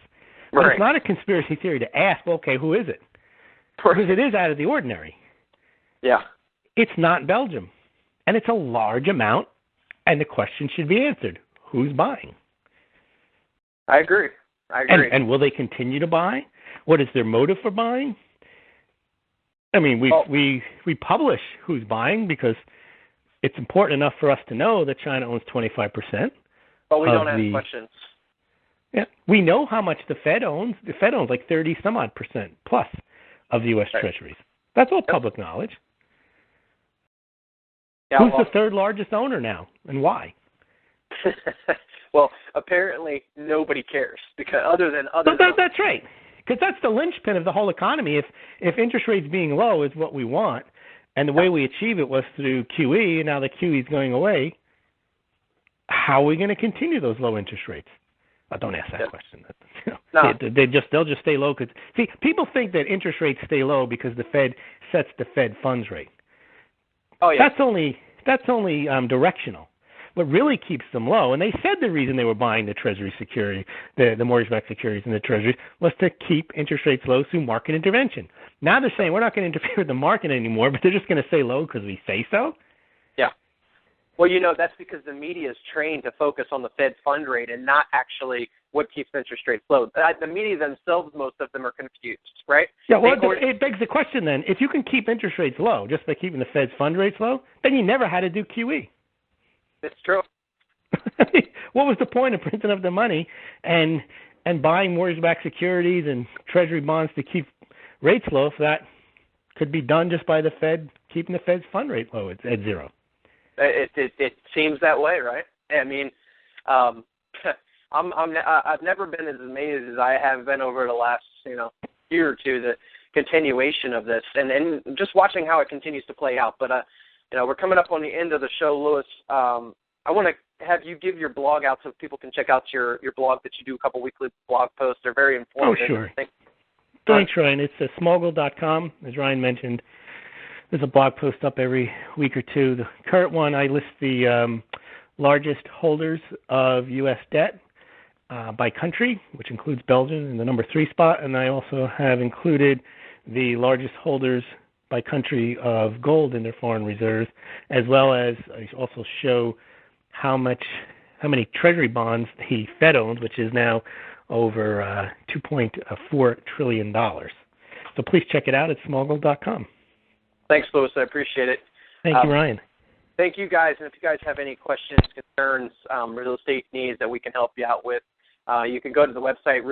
But It's not a conspiracy theory to ask, okay, who is it? Because it is out of the ordinary. Yeah. It's not Belgium. And it's a large amount, and the question should be answered. Who's buying? I agree. And will they continue to buy? What is their motive for buying? I mean, we publish who's buying because it's important enough for us to know that China owns 25%. But we don't ask questions. Yeah, we know how much the Fed owns. The Fed owns like 30-some-odd% plus of the U.S. Treasuries. That's all public knowledge. Yeah, Who's the third largest owner now, and why? Well, apparently nobody cares because That's right, because that's the linchpin of the whole economy. If interest rates being low is what we want, and the way we achieve it was through QE, and now the QE is going away, how are we going to continue those low interest rates? Don't ask that question. No. They'll just stay low. Cause, see, people think that interest rates stay low because the Fed sets the Fed funds rate. Oh yeah. That's only directional. What really keeps them low, and they said the reason they were buying the Treasury security, the mortgage-backed securities in the Treasuries, was to keep interest rates low through market intervention. Now they're saying we're not going to interfere with the market anymore, but they're just going to stay low because we say so. Yeah. Well, that's because the media is trained to focus on the Fed fund rate and not actually what keeps interest rates low. The media themselves, most of them are confused, right? Yeah, well, it begs the question then, if you can keep interest rates low just by keeping the Fed's fund rates low, then you never had to do QE. It's true. What was the point of printing up the money and buying mortgage-backed securities and Treasury bonds to keep rates low if that could be done just by the Fed keeping the Fed's fund rate low at zero? It seems that way, right? I mean, I've never been as amazed as I have been over the last year or two. The continuation of this and just watching how it continues to play out. But we're coming up on the end of the show, Louis. I want to have you give your blog out so people can check out your blog that you do a couple weekly blog posts. They're very informative. Oh, sure. Thanks, Ryan. It's smoggle.com, as Ryan mentioned. There's a blog post up every week or two. The current one, I list the largest holders of U.S. debt by country, which includes Belgium in the number 3 spot, and I also have included the largest holders by country of gold in their foreign reserves, as well as I also show how many Treasury bonds the Fed owns, which is now over $2.4 trillion. So please check it out at smoggle.com. Thanks, Louis. I appreciate it. Thank you, Ryan. Thank you, guys. And if you guys have any questions, concerns, real estate needs that we can help you out with, you can go to the website,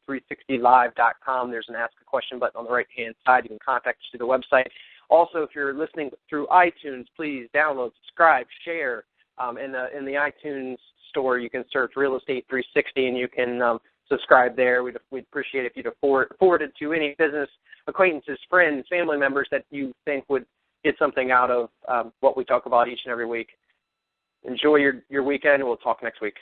realestate360live.com. There's an Ask a Question button on the right-hand side. You can contact us through the website. Also, if you're listening through iTunes, please download, subscribe, share. In the iTunes store, you can search Real Estate 360, and you can subscribe there. We'd appreciate it if you'd forward it to any business acquaintances, friends, family members that you think would get something out of what we talk about each and every week. Enjoy your weekend, and we'll talk next week.